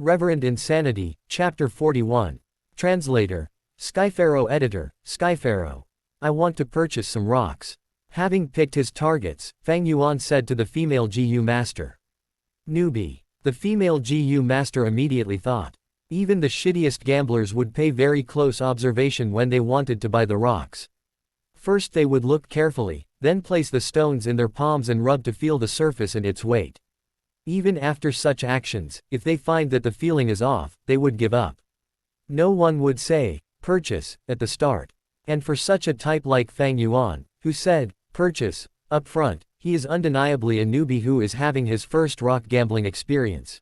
Reverend Insanity, Chapter 41. Translator. Skypharaoh Editor, Skypharaoh. I want to purchase some rocks. Having picked his targets, Fang Yuan said to the female GU master. Newbie. The female GU master immediately thought. Even the shittiest gamblers would pay very close observation when they wanted to buy the rocks. First they would look carefully, then place the stones in their palms and rub to feel the surface and its weight. Even after such actions, if they find that the feeling is off, they would give up. No one would say, purchase, at the start. And for such a type like Fang Yuan, who said, purchase, up front, he is undeniably a newbie who is having his first rock gambling experience.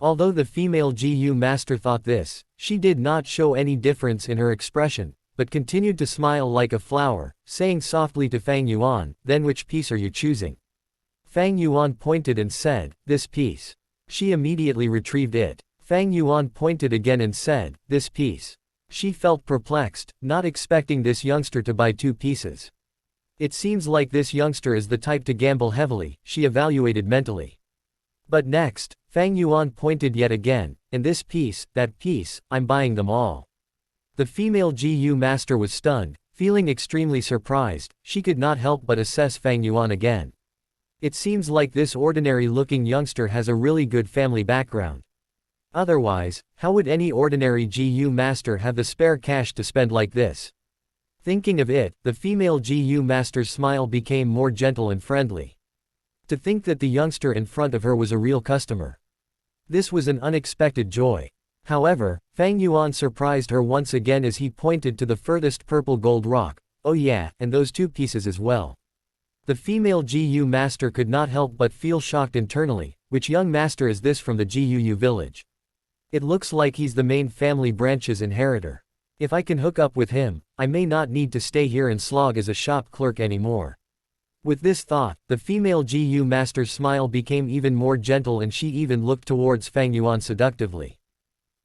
Although the female GU master thought this, she did not show any difference in her expression, but continued to smile like a flower, saying softly to Fang Yuan, then which piece are you choosing? Fang Yuan pointed and said, this piece. She immediately retrieved it. Fang Yuan pointed again and said, this piece. She felt perplexed, not expecting this youngster to buy two pieces. It seems like this youngster is the type to gamble heavily, she evaluated mentally. But next, Fang Yuan pointed yet again, and this piece, that piece, I'm buying them all. The female GU master was stunned, feeling extremely surprised, she could not help but assess Fang Yuan again. It seems like this ordinary-looking youngster has a really good family background. Otherwise, how would any ordinary GU master have the spare cash to spend like this? Thinking of it, the female GU master's smile became more gentle and friendly. To think that the youngster in front of her was a real customer. This was an unexpected joy. However, Fang Yuan surprised her once again as he pointed to the furthest purple gold rock. Oh yeah, and those two pieces as well. The female GU master could not help but feel shocked internally. Which young master is this from the GUU village? It looks like he's the main family branch's inheritor. If I can hook up with him, I may not need to stay here and slog as a shop clerk anymore. With this thought, the female GU master's smile became even more gentle and she even looked towards Fang Yuan seductively.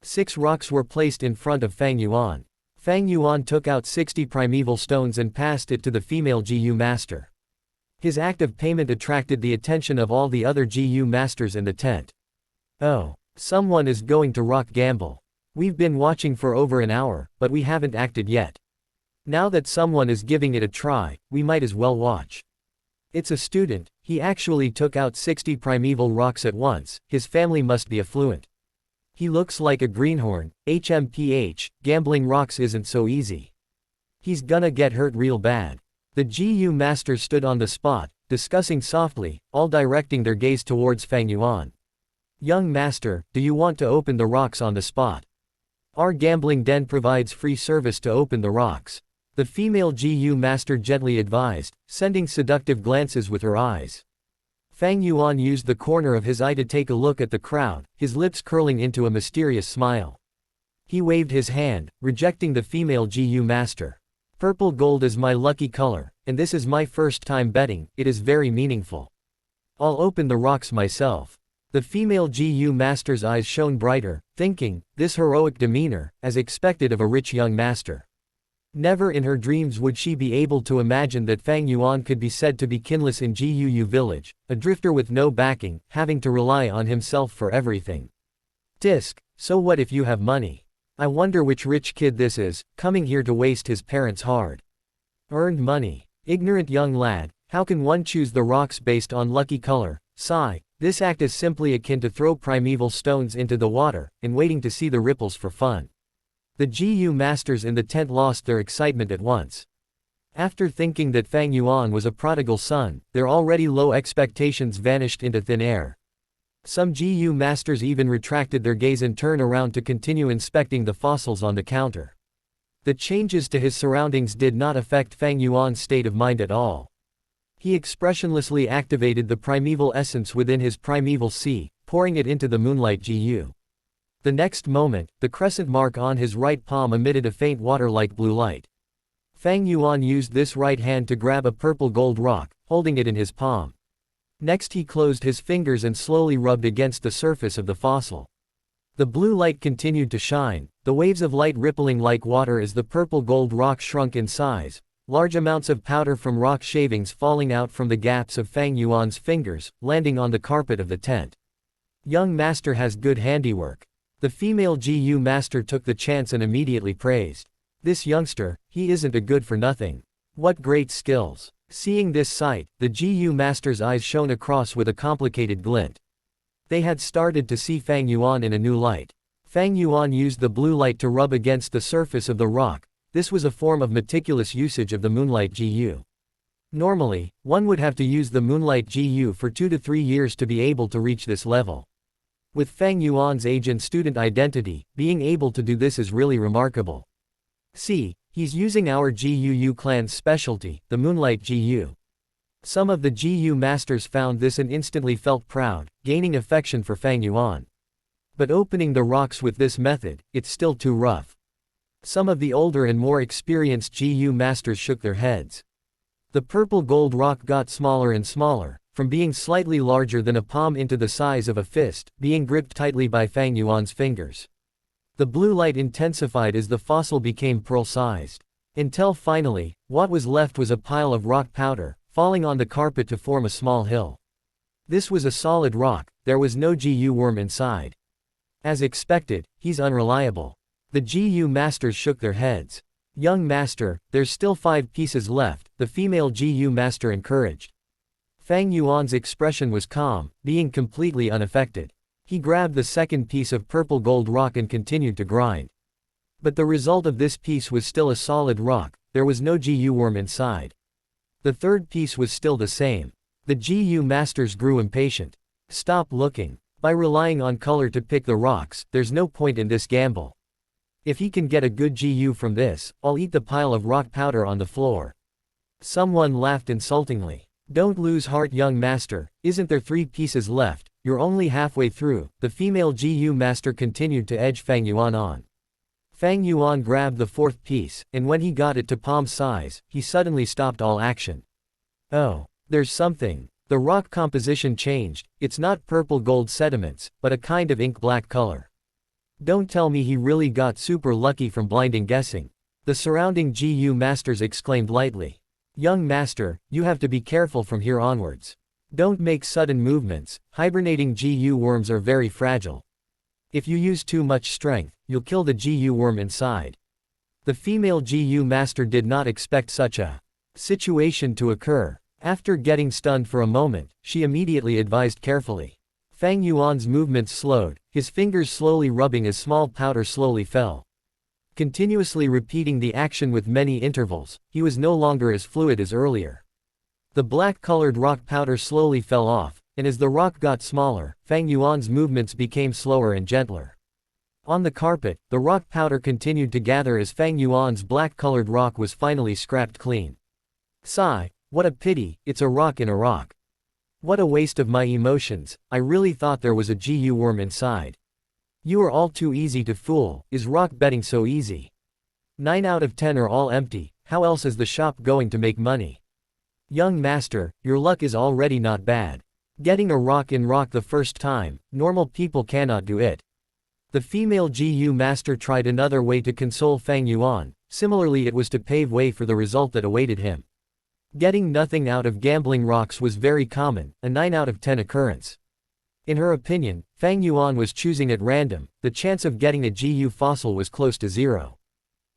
6 rocks were placed in front of Fang Yuan. Fang Yuan took out 60 primeval stones and passed it to the female GU master. His act of payment attracted the attention of all the other GU masters in the tent. Oh, someone is going to rock gamble. We've been watching for over an hour, but we haven't acted yet. Now that someone is giving it a try, we might as well watch. It's a student, he actually took out 60 primeval rocks at once, his family must be affluent. He looks like a greenhorn, HMPH, gambling rocks isn't so easy. He's gonna get hurt real bad. The GU masters stood on the spot, discussing softly, all directing their gaze towards Fang Yuan. Young master, do you want to open the rocks on the spot? Our gambling den provides free service to open the rocks. The female GU master gently advised, sending seductive glances with her eyes. Fang Yuan used the corner of his eye to take a look at the crowd, his lips curling into a mysterious smile. He waved his hand, rejecting the female GU master. Purple gold is my lucky color, and this is my first time betting, it is very meaningful. I'll open the rocks myself. The female GU master's eyes shone brighter, thinking, this heroic demeanor, as expected of a rich young master. Never in her dreams would she be able to imagine that Fang Yuan could be said to be kinless in GUU village, a drifter with no backing, having to rely on himself for everything. Tisk, so what if you have money? I wonder which rich kid this is, coming here to waste his parents' hard earned money. Ignorant young lad, how can one choose the rocks based on lucky color? Sigh, this act is simply akin to throw primeval stones into the water, and waiting to see the ripples for fun. The GU masters in the tent lost their excitement at once. After thinking that Fang Yuan was a prodigal son, their already low expectations vanished into thin air. Some GU masters even retracted their gaze and turned around to continue inspecting the fossils on the counter. The changes to his surroundings did not affect Fang Yuan's state of mind at all. He expressionlessly activated the primeval essence within his primeval sea, pouring it into the moonlight GU. The next moment, the crescent mark on his right palm emitted a faint water-like blue light. Fang Yuan used this right hand to grab a purple gold rock, holding it in his palm. Next he closed his fingers and slowly rubbed against the surface of the fossil. The blue light continued to shine, the waves of light rippling like water as the purple gold rock shrunk in size, large amounts of powder from rock shavings falling out from the gaps of Fang Yuan's fingers, landing on the carpet of the tent. Young master has good handiwork. The female GU master took the chance and immediately praised. This youngster, he isn't a good for nothing. What great skills. Seeing this sight, the GU master's eyes shone across with a complicated glint. They had started to see Fang Yuan in a new light. Fang Yuan used the blue light to rub against the surface of the rock. This was a form of meticulous usage of the moonlight GU. Normally, one would have to use the moonlight GU for 2 to 3 years to be able to reach this level. With Fang Yuan's age and student identity, being able to do this is really remarkable. See, he's using our GUU clan's specialty, the moonlight GU. Some of the GU masters found this and instantly felt proud, gaining affection for Fang Yuan. But opening the rocks with this method, it's still too rough. Some of the older and more experienced GU masters shook their heads. The purple gold rock got smaller and smaller, from being slightly larger than a palm into the size of a fist, being gripped tightly by Fang Yuan's fingers. The blue light intensified as the fossil became pearl-sized. Until finally, what was left was a pile of rock powder, falling on the carpet to form a small hill. This was a solid rock, there was no GU worm inside. As expected, he's unreliable. The GU masters shook their heads. Young master, there's still 5 pieces left, the female GU master encouraged. Fang Yuan's expression was calm, being completely unaffected. He grabbed the second piece of purple gold rock and continued to grind. But the result of this piece was still a solid rock, there was no GU worm inside. The third piece was still the same. The GU masters grew impatient. Stop looking. By relying on color to pick the rocks, there's no point in this gamble. If he can get a good GU from this, I'll eat the pile of rock powder on the floor. Someone laughed insultingly. Don't lose heart, young master, isn't there 3 pieces left, you're only halfway through. The female GU master continued to edge Fang Yuan on. Fang Yuan grabbed the 4th piece, and when he got it to palm size, he suddenly stopped all action. Oh, there's something. The rock composition changed, it's not purple gold sediments, but a kind of ink black color. Don't tell me he really got super lucky from blinding guessing. The surrounding GU masters exclaimed lightly. Young master, you have to be careful from here onwards. Don't make sudden movements, hibernating GU worms are very fragile. If you use too much strength, you'll kill the GU worm inside. The female GU master did not expect such a situation to occur. After getting stunned for a moment, she immediately advised carefully. Fang Yuan's movements slowed, his fingers slowly rubbing as small powder slowly fell. Continuously repeating the action with many intervals, he was no longer as fluid as earlier. The black-colored rock powder slowly fell off, and as the rock got smaller, Fang Yuan's movements became slower and gentler. On the carpet, the rock powder continued to gather as Fang Yuan's black-colored rock was finally scrapped clean. Sigh, what a pity, it's a rock in a rock. What a waste of my emotions, I really thought there was a GU worm inside. You are all too easy to fool, is rock betting so easy? 9 out of 10 are all empty, how else is the shop going to make money? Young master, your luck is already not bad. Getting a rock in rock the first time, normal people cannot do it. The female GU master tried another way to console Fang Yuan, similarly it was to pave way for the result that awaited him. Getting nothing out of gambling rocks was very common, a 9 out of 10 occurrence. In her opinion, Fang Yuan was choosing at random, the chance of getting a GU fossil was close to 0.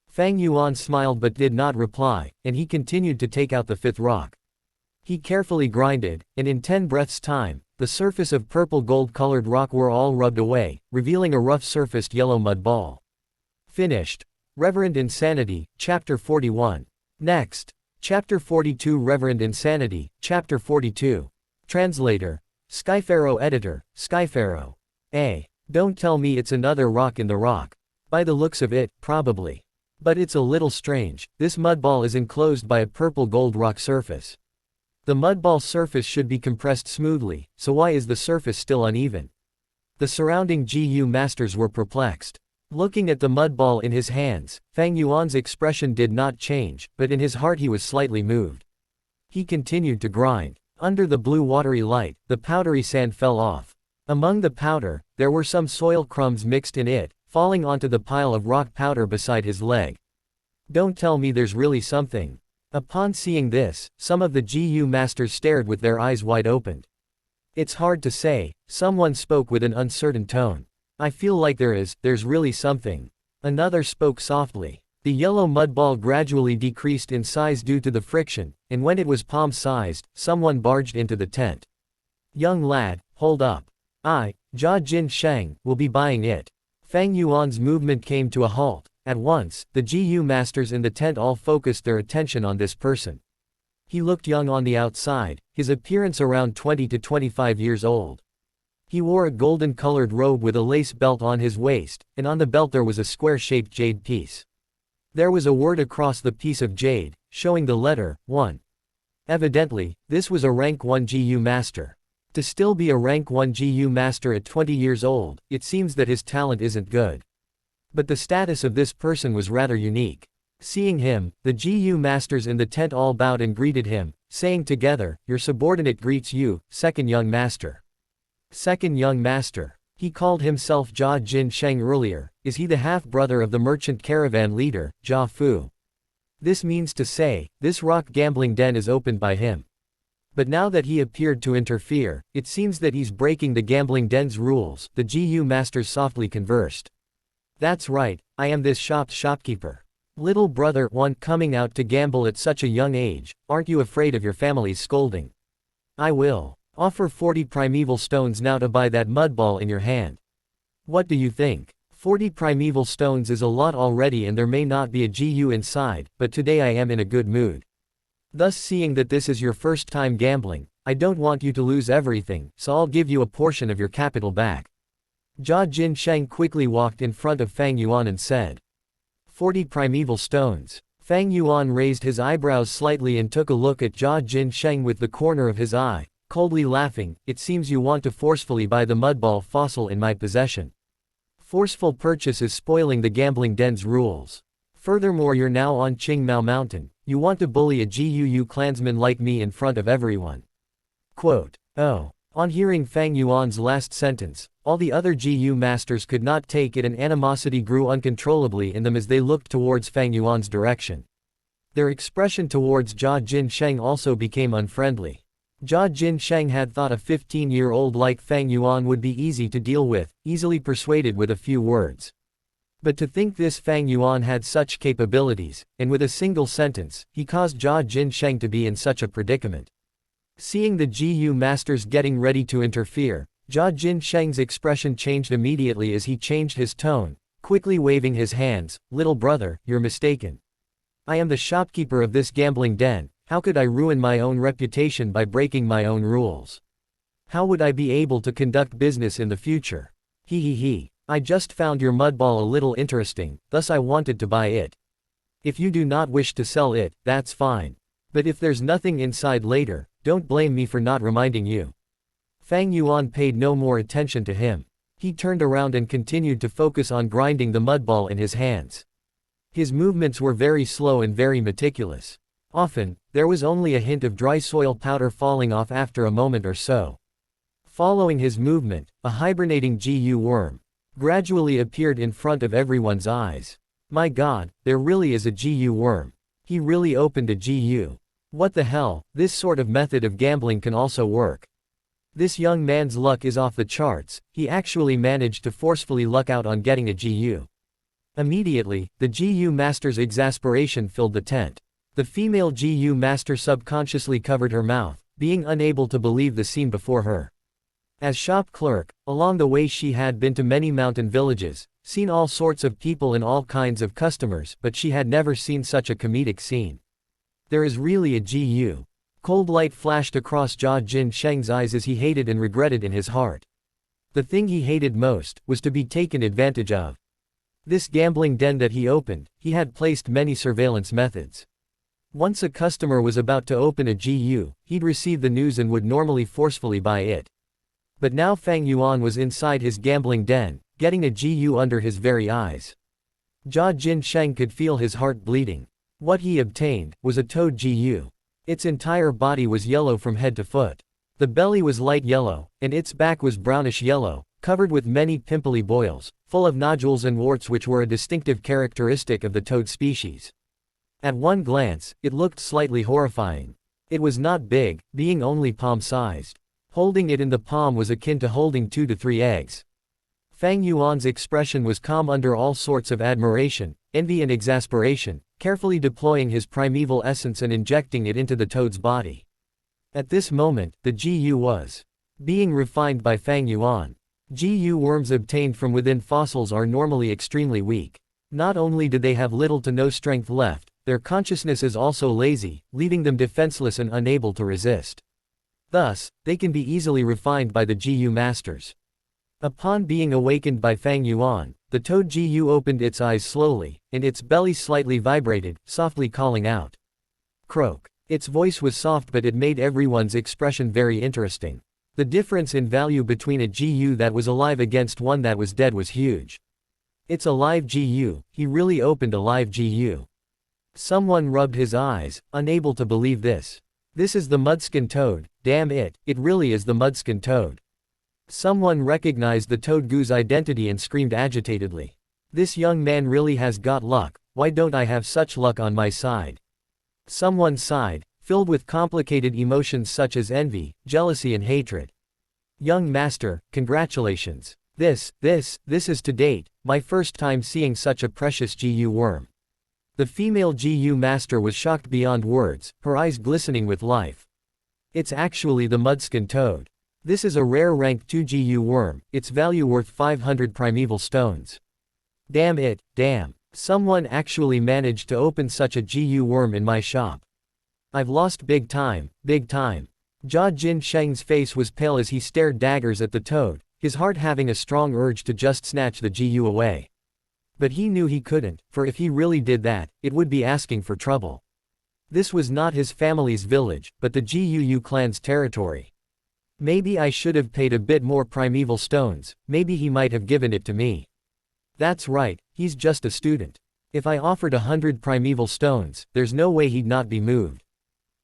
Fang Yuan smiled but did not reply, and he continued to take out the 5th rock. He carefully grinded, and in 10 breaths' time, the surface of purple gold-colored rock were all rubbed away, revealing a rough-surfaced yellow mud ball. Finished. Reverend Insanity, Chapter 41. Next. Chapter 42 Reverend Insanity, Chapter 42. Translator. Skypharaoh Editor, Skypharaoh. Don't tell me it's another rock in the rock. By the looks of it, probably. But it's a little strange, this mudball is enclosed by a purple gold rock surface. The mudball surface should be compressed smoothly, so why is the surface still uneven? The surrounding GU masters were perplexed. Looking at the mudball in his hands, Fang Yuan's expression did not change, but in his heart he was slightly moved. He continued to grind. Under the blue watery light, the powdery sand fell off. Among the powder, there were some soil crumbs mixed in it, falling onto the pile of rock powder beside his leg. Don't tell me there's really something. Upon seeing this, some of the GU masters stared with their eyes wide opened. It's hard to say, someone spoke with an uncertain tone. I feel like there's really something. Another spoke softly. The yellow mud ball gradually decreased in size due to the friction, and when it was palm-sized, someone barged into the tent. Young lad, hold up. I, Jia Jin Sheng, will be buying it. Fang Yuan's movement came to a halt. At once, the GU masters in the tent all focused their attention on this person. He looked young on the outside, his appearance around 20 to 25 years old. He wore a golden-colored robe with a lace belt on his waist, and on the belt there was a square-shaped jade piece. There was a word across the piece of jade, showing the letter 1. Evidently, this was a rank 1 GU master. To still be a rank 1 GU master at 20 years old, it seems that his talent isn't good. But the status of this person was rather unique. Seeing him, the GU masters in the tent all bowed and greeted him, saying together, "Your subordinate greets you, second young master." Second young master. He called himself Jia Jin Sheng earlier. Is he the half-brother of the merchant caravan leader, Jia Fu? This means to say, this rock gambling den is opened by him. But now that he appeared to interfere, it seems that he's breaking the gambling den's rules, the GU masters softly conversed. That's right, I am this shop's shopkeeper. Little brother one coming out to gamble at such a young age, aren't you afraid of your family's scolding? I will offer 40 primeval stones now to buy that mud ball in your hand. What do you think? 40 primeval stones is a lot already, and there may not be a GU inside, but today I am in a good mood. Thus, seeing that this is your first time gambling, I don't want you to lose everything, so I'll give you a portion of your capital back. Jia Jin Sheng quickly walked in front of Fang Yuan and said, 40 primeval stones. Fang Yuan raised his eyebrows slightly and took a look at Jia Jin Sheng with the corner of his eye, coldly laughing. It seems you want to forcefully buy the mudball fossil in my possession. Forceful purchase is spoiling the gambling den's rules. Furthermore, you're now on Qingmao Mountain. You want to bully a GUU clansman like me in front of everyone. Quote. Oh. On hearing Fang Yuan's last sentence, all the other GU masters could not take it, and animosity grew uncontrollably in them as they looked towards Fang Yuan's direction. Their expression towards Jia Jin Sheng also became unfriendly. Jia Jin Sheng had thought a 15-year-old like Fang Yuan would be easy to deal with, easily persuaded with a few words. But to think this Fang Yuan had such capabilities, and with a single sentence, he caused Jia Jin Sheng to be in such a predicament. Seeing the GU masters getting ready to interfere, Jia Jin Sheng's expression changed immediately as he changed his tone, quickly waving his hands. Little brother, you're mistaken. I am the shopkeeper of this gambling den. How could I ruin my own reputation by breaking my own rules? How would I be able to conduct business in the future? He. I just found your mudball a little interesting, thus I wanted to buy it. If you do not wish to sell it, that's fine. But if there's nothing inside later, don't blame me for not reminding you. Fang Yuan paid no more attention to him. He turned around and continued to focus on grinding the mudball in his hands. His movements were very slow and very meticulous. Often, there was only a hint of dry soil powder falling off after a moment or so. Following his movement, a hibernating GU worm gradually appeared in front of everyone's eyes. My God, there really is a GU worm. He really opened a GU. What the hell, this sort of method of gambling can also work. This young man's luck is off the charts. He actually managed to forcefully luck out on getting a GU. Immediately, the GU master's exasperation filled the tent. The female GU master subconsciously covered her mouth, being unable to believe the scene before her. As shop clerk, along the way she had been to many mountain villages, seen all sorts of people and all kinds of customers, but she had never seen such a comedic scene. There is really a GU. Cold light flashed across Jia Jin Sheng's eyes as he hated and regretted in his heart. The thing he hated most was to be taken advantage of. This gambling den that he opened, he had placed many surveillance methods. Once a customer was about to open a GU, he'd receive the news and would normally forcefully buy it. But now Fang Yuan was inside his gambling den, getting a GU under his very eyes. Jia Jin Sheng could feel his heart bleeding. What he obtained was a toad GU. Its entire body was yellow from head to foot. The belly was light yellow, and its back was brownish yellow, covered with many pimply boils, full of nodules and warts which were a distinctive characteristic of the toad species. At one glance, it looked slightly horrifying. It was not big, being only palm-sized. Holding it in the palm was akin to holding 2 to 3 eggs. Fang Yuan's expression was calm under all sorts of admiration, envy and exasperation, carefully deploying his primeval essence and injecting it into the toad's body. At this moment, the GU was being refined by Fang Yuan. GU worms obtained from within fossils are normally extremely weak. Not only do they have little to no strength left, their consciousness is also lazy, leaving them defenseless and unable to resist. Thus, they can be easily refined by the GU masters. Upon being awakened by Fang Yuan, the toad GU opened its eyes slowly, and its belly slightly vibrated, softly calling out. Croak. Its voice was soft, but it made everyone's expression very interesting. The difference in value between a GU that was alive against one that was dead was huge. It's a live GU, he really opened a live GU. Someone rubbed his eyes, unable to believe this. This is the Mudskin Toad, damn it, it really is the Mudskin Toad. Someone recognized the Toad Goo's identity and screamed agitatedly. This young man really has got luck, why don't I have such luck on my side? Someone sighed, filled with complicated emotions such as envy, jealousy and hatred. Young master, congratulations. This is to date, my first time seeing such a precious GU worm. The female GU master was shocked beyond words, her eyes glistening with life. It's actually the Mudskin Toad. This is a rare rank 2 GU worm, its value worth 500 primeval stones. Damn it, damn. Someone actually managed to open such a GU worm in my shop. I've lost big time, big time. Jia Jin Sheng's face was pale as he stared daggers at the toad, his heart having a strong urge to just snatch the GU away. But he knew he couldn't, for if he really did that, it would be asking for trouble. This was not his family's village, but the GU clan's territory. Maybe I should have paid a bit more primeval stones, maybe he might have given it to me. That's right, he's just a student. If I offered 100 primeval stones, there's no way he'd not be moved.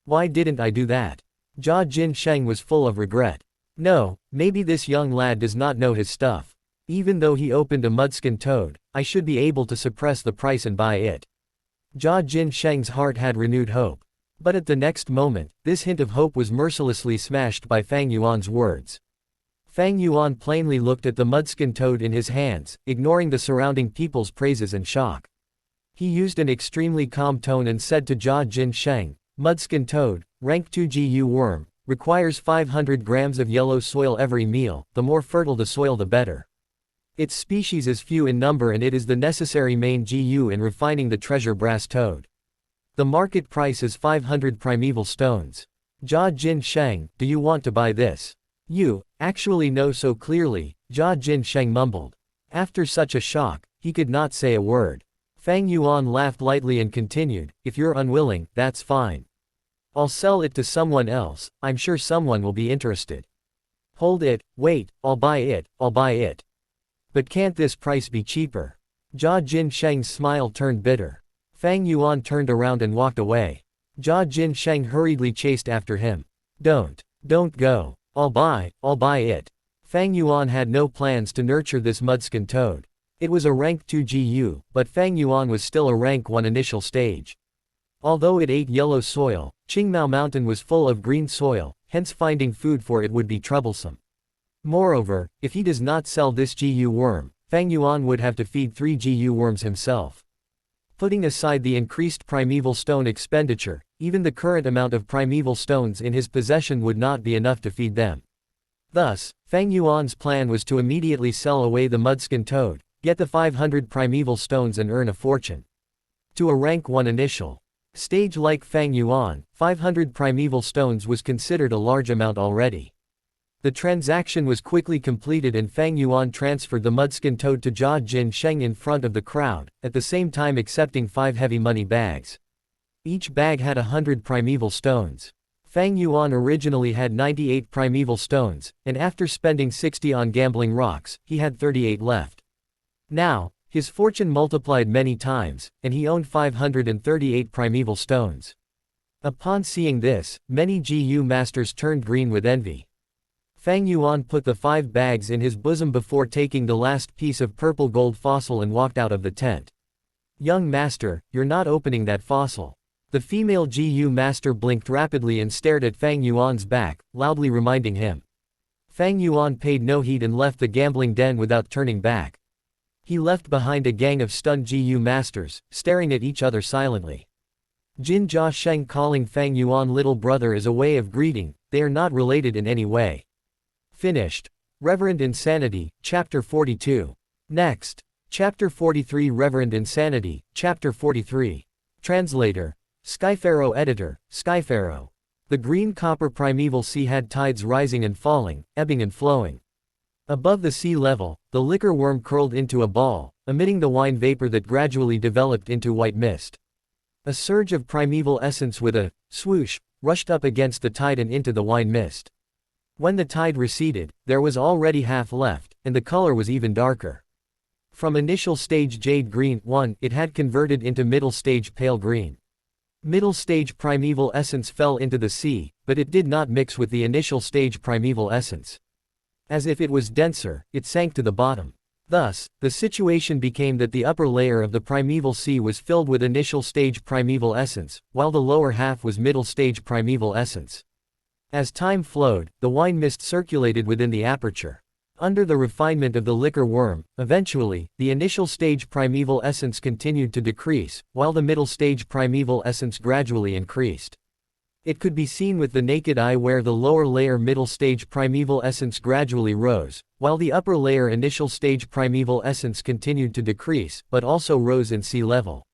Why didn't I do that? Jia Jin Sheng was full of regret. No, maybe this young lad does not know his stuff. Even though he opened a Mudskin Toad, I should be able to suppress the price and buy it. Jia Jin Sheng's heart had renewed hope. But at the next moment, this hint of hope was mercilessly smashed by Fang Yuan's words. Fang Yuan plainly looked at the Mudskin Toad in his hands, ignoring the surrounding people's praises and shock. He used an extremely calm tone and said to Jia Jin Sheng, Mudskin Toad, rank 2 GU worm, requires 500 grams of yellow soil every meal, the more fertile the soil the better. Its species is few in number and it is the necessary main GU in refining the treasure brass toad. The market price is 500 primeval stones. Jia Jin Sheng, do you want to buy this? You, actually know so clearly, Jia Jin Sheng mumbled. After such a shock, he could not say a word. Fang Yuan laughed lightly and continued, if you're unwilling, that's fine. I'll sell it to someone else, I'm sure someone will be interested. Hold it, wait, I'll buy it. But can't this price be cheaper? Jia Jin Sheng's smile turned bitter. Fang Yuan turned around and walked away. Jia Jin Sheng hurriedly chased after him. Don't go. I'll buy it. Fang Yuan had no plans to nurture this Mudskin Toad. It was a rank 2 GU, but Fang Yuan was still a rank 1 initial stage. Although it ate yellow soil, Qingmao Mountain was full of green soil, hence finding food for it would be troublesome. Moreover, if he does not sell this GU worm, Fang Yuan would have to feed 3 GU worms himself. Putting aside the increased primeval stone expenditure, even the current amount of primeval stones in his possession would not be enough to feed them. Thus, Fang Yuan's plan was to immediately sell away the Mudskin Toad, get the 500 primeval stones and earn a fortune. To a rank 1 initial stage like Fang Yuan, 500 primeval stones was considered a large amount already. The transaction was quickly completed and Fang Yuan transferred the Mudskin Toad to Jia Jin Sheng in front of the crowd, at the same time accepting 5 heavy money bags. Each bag had 100 primeval stones. Fang Yuan originally had 98 primeval stones, and after spending 60 on gambling rocks, he had 38 left. Now, his fortune multiplied many times, and he owned 538 primeval stones. Upon seeing this, many GU masters turned green with envy. Fang Yuan put the 5 bags in his bosom before taking the last piece of purple gold fossil and walked out of the tent. Young master, you're not opening that fossil. The female GU master blinked rapidly and stared at Fang Yuan's back, loudly reminding him. Fang Yuan paid no heed and left the gambling den without turning back. He left behind a gang of stunned GU masters, staring at each other silently. Jin Jia Sheng calling Fang Yuan little brother is a way of greeting, they are not related in any way. Finished. Reverend Insanity, Chapter 42. Next. Chapter 43 Reverend Insanity, Chapter 43. Translator. Skypharaoh Editor, Skypharaoh. The green copper primeval sea had tides rising and falling, ebbing and flowing. Above the sea level, the liquor worm curled into a ball, emitting the wine vapor that gradually developed into white mist. A surge of primeval essence with a swoosh rushed up against the tide and into the wine mist. When the tide receded, there was already half left, and the color was even darker. From initial stage jade green 1, it had converted into middle stage pale green. Middle stage primeval essence fell into the sea, but it did not mix with the initial stage primeval essence. As if it was denser, it sank to the bottom. Thus, the situation became that the upper layer of the primeval sea was filled with initial stage primeval essence, while the lower half was middle stage primeval essence. As time flowed, the wine mist circulated within the aperture. Under the refinement of the liquor worm, eventually, the initial stage primeval essence continued to decrease, while the middle stage primeval essence gradually increased. It could be seen with the naked eye where the lower layer middle stage primeval essence gradually rose, while the upper layer initial stage primeval essence continued to decrease, but also rose in sea level.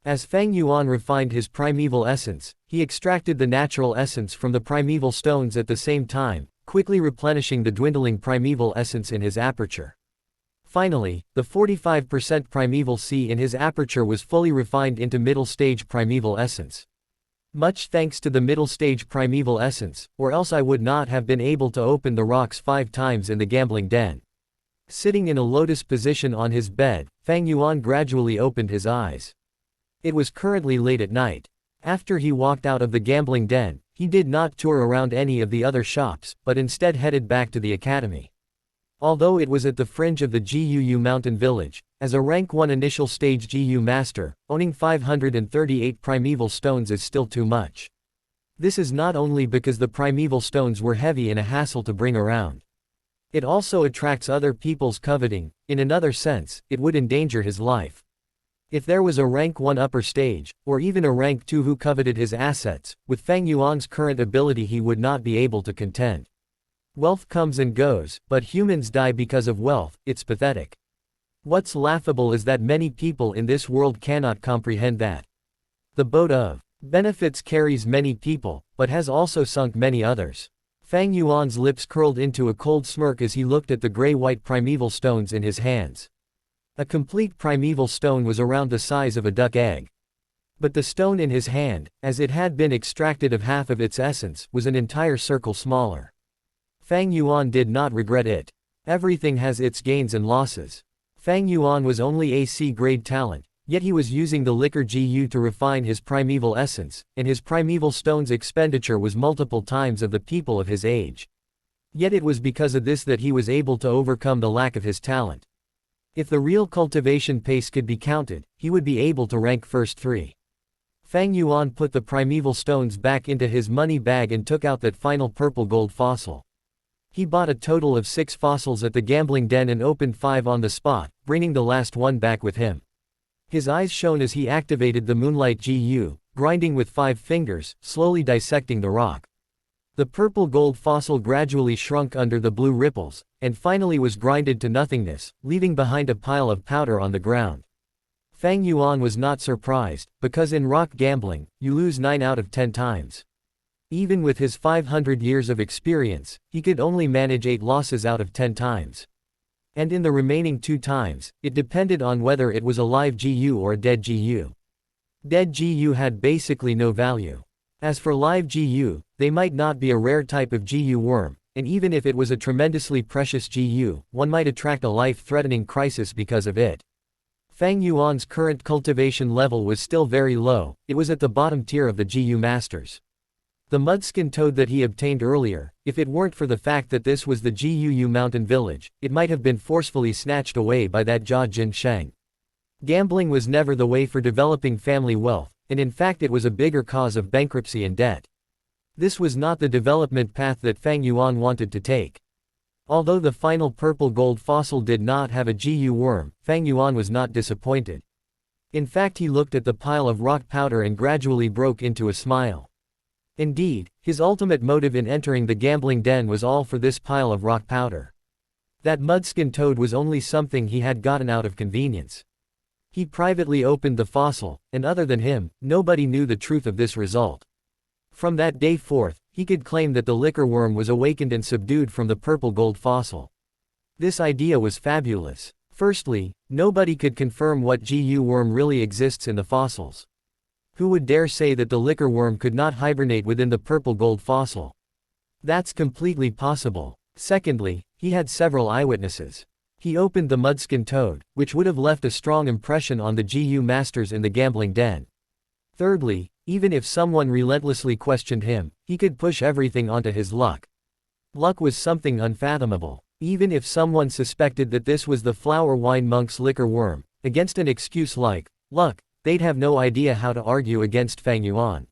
As Fang Yuan refined his primeval essence, he extracted the natural essence from the primeval stones at the same time, quickly replenishing the dwindling primeval essence in his aperture. Finally, the 45% primeval sea in his aperture was fully refined into middle stage primeval essence. Much thanks to the middle stage primeval essence, or else I would not have been able to open the rocks 5 times in the gambling den. Sitting in a lotus position on his bed, Fang Yuan gradually opened his eyes. It was currently late at night. After he walked out of the gambling den, he did not tour around any of the other shops, but instead headed back to the academy. Although it was at the fringe of the GUU mountain village, as a rank 1 initial stage GU master, owning 538 primeval stones is still too much. This is not only because the primeval stones were heavy and a hassle to bring around. It also attracts other people's coveting, in another sense, it would endanger his life. If there was a rank 1 upper stage, or even a rank 2 who coveted his assets, with Fang Yuan's current ability he would not be able to contend. Wealth comes and goes, but humans die because of wealth, it's pathetic. What's laughable is that many people in this world cannot comprehend that. The boat of benefits carries many people, but has also sunk many others. Fang Yuan's lips curled into a cold smirk as he looked at the gray-white primeval stones in his hands. A complete primeval stone was around the size of a duck egg. But the stone in his hand, as it had been extracted of half of its essence, was an entire circle smaller. Fang Yuan did not regret it. Everything has its gains and losses. Fang Yuan was only a C-grade talent, yet he was using the liquor GU to refine his primeval essence, and his primeval stone's expenditure was multiple times of the people of his age. Yet it was because of this that he was able to overcome the lack of his talent. If the real cultivation pace could be counted, he would be able to rank first 3. Fang Yuan put the primeval stones back into his money bag and took out that final purple gold fossil. He bought a total of 6 fossils at the gambling den and opened 5 on the spot, bringing the last one back with him. His eyes shone as he activated the Moonlight GU, grinding with 5 fingers, slowly dissecting the rock. The purple gold fossil gradually shrunk under the blue ripples, and finally was grinded to nothingness, leaving behind a pile of powder on the ground. Fang Yuan was not surprised, because in rock gambling, you lose 9 out of 10 times. Even with his 500 years of experience, he could only manage 8 losses out of 10 times. And in the remaining 2 times, it depended on whether it was a live GU or a dead GU. Dead GU had basically no value. As for live GU, they might not be a rare type of GU worm, and even if it was a tremendously precious GU, one might attract a life-threatening crisis because of it. Fang Yuan's current cultivation level was still very low, it was at the bottom tier of the GU masters. The mudskin toad that he obtained earlier, if it weren't for the fact that this was the GUU mountain village, it might have been forcefully snatched away by that Jia Jin Sheng. Gambling was never the way for developing family wealth, and in fact it was a bigger cause of bankruptcy and debt. This was not the development path that Fang Yuan wanted to take. Although the final purple gold fossil did not have a GU worm, Fang Yuan was not disappointed. In fact, he looked at the pile of rock powder and gradually broke into a smile. Indeed, his ultimate motive in entering the gambling den was all for this pile of rock powder. That mudskin toad was only something he had gotten out of convenience. He privately opened the fossil, and other than him, nobody knew the truth of this result. From that day forth, he could claim that the liquor worm was awakened and subdued from the purple gold fossil. This idea was fabulous. Firstly, nobody could confirm what GU worm really exists in the fossils. Who would dare say that the liquor worm could not hibernate within the purple gold fossil? That's completely possible. Secondly, he had several eyewitnesses. He opened the mudskin toad, which would have left a strong impression on the GU masters in the gambling den. Thirdly, even if someone relentlessly questioned him, he could push everything onto his luck. Luck was something unfathomable. Even if someone suspected that this was the flower wine monk's liquor worm, against an excuse like luck, they'd have no idea how to argue against Fang Yuan.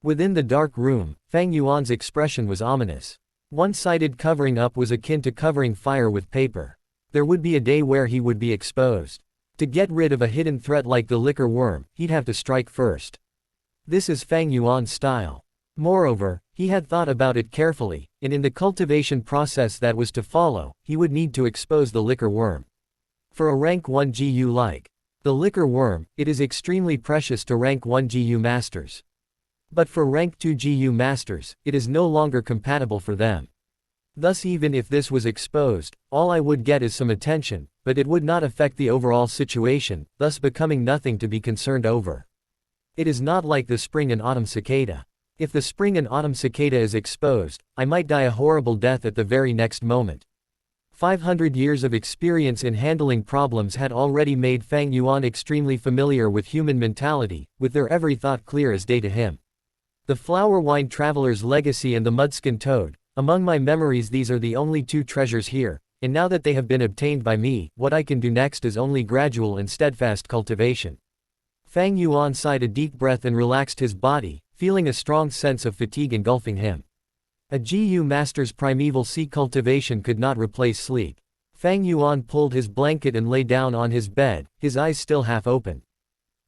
Within the dark room, Fang Yuan's expression was ominous. One-sided covering up was akin to covering fire with paper. There would be a day where he would be exposed. To get rid of a hidden threat like the liquor worm, he'd have to strike first. This is Fang Yuan's style. Moreover, he had thought about it carefully, and in the cultivation process that was to follow, he would need to expose the liquor worm. For a rank 1 GU like the liquor worm, it is extremely precious to rank 1 GU masters. But for rank 2 GU masters, it is no longer compatible for them. Thus, even if this was exposed, all I would get is some attention, but it would not affect the overall situation, thus becoming nothing to be concerned over. It is not like the Spring and Autumn Cicada. If the Spring and Autumn Cicada is exposed, I might die a horrible death at the very next moment. 500 years of experience in handling problems had already made Fang Yuan extremely familiar with human mentality, with their every thought clear as day to him. The flower wine traveler's legacy and the mudskin toad. Among my memories, these are the only two treasures here, and now that they have been obtained by me, what I can do next is only gradual and steadfast cultivation. Fang Yuan sighed a deep breath and relaxed his body, feeling a strong sense of fatigue engulfing him. A GU master's primeval sea cultivation could not replace sleep. Fang Yuan pulled his blanket and lay down on his bed, his eyes still half open.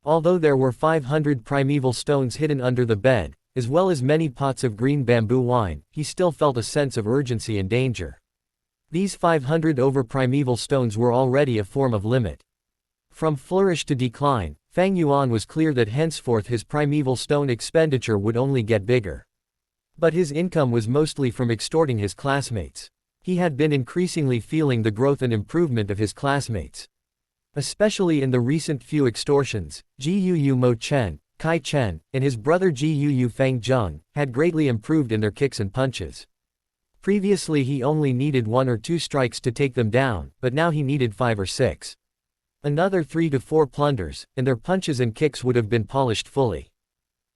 Although there were 500 primeval stones hidden under the bed, as well as many pots of green bamboo wine, he still felt a sense of urgency and danger. These 500 over primeval stones were already a form of limit. From flourish to decline, Fang Yuan was clear that henceforth his primeval stone expenditure would only get bigger. But his income was mostly from extorting his classmates. He had been increasingly feeling the growth and improvement of his classmates. Especially in the recent few extortions, Gu Mo Chen, Kai Chen, and his brother Gu Fang Zheng, had greatly improved in their kicks and punches. Previously he only needed 1 or 2 strikes to take them down, but now he needed 5 or 6. Another 3 to 4 plunders, and their punches and kicks would have been polished fully.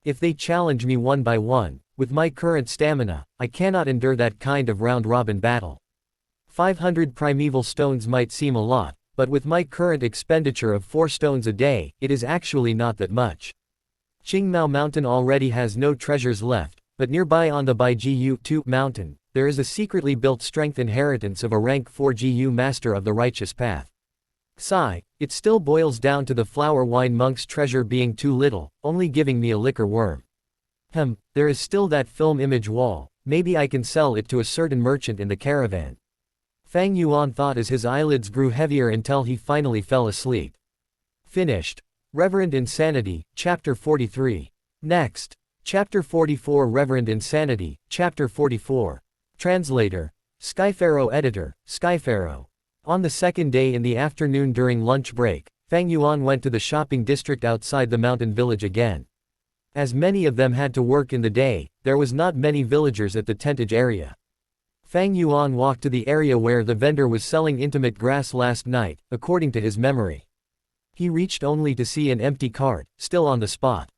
If they challenge me one by one, with my current stamina, I cannot endure that kind of round-robin battle. 500 primeval stones might seem a lot, but with my current expenditure of 4 stones a day, it is actually not that much. Qingmao Mountain already has no treasures left, but nearby on the Baijiu Mountain, there is a secretly built strength inheritance of a rank 4 GU master of the righteous path. Sigh, it still boils down to the flower wine monk's treasure being too little, only giving me a liquor worm. There is still that film image wall, maybe I can sell it to a certain merchant in the caravan. Fang Yuan thought as his eyelids grew heavier until he finally fell asleep. Finished. Reverend Insanity, Chapter 43. Next. Chapter 44 Reverend Insanity, Chapter 44. Translator. Skypharaoh Editor, Skypharaoh. On the second day in the afternoon during lunch break, Fang Yuan went to the shopping district outside the mountain village again. As many of them had to work in the day, there was not many villagers at the tentage area. Fang Yuan walked to the area where the vendor was selling intimate grass last night, according to his memory. He reached only to see an empty cart, still on the spot.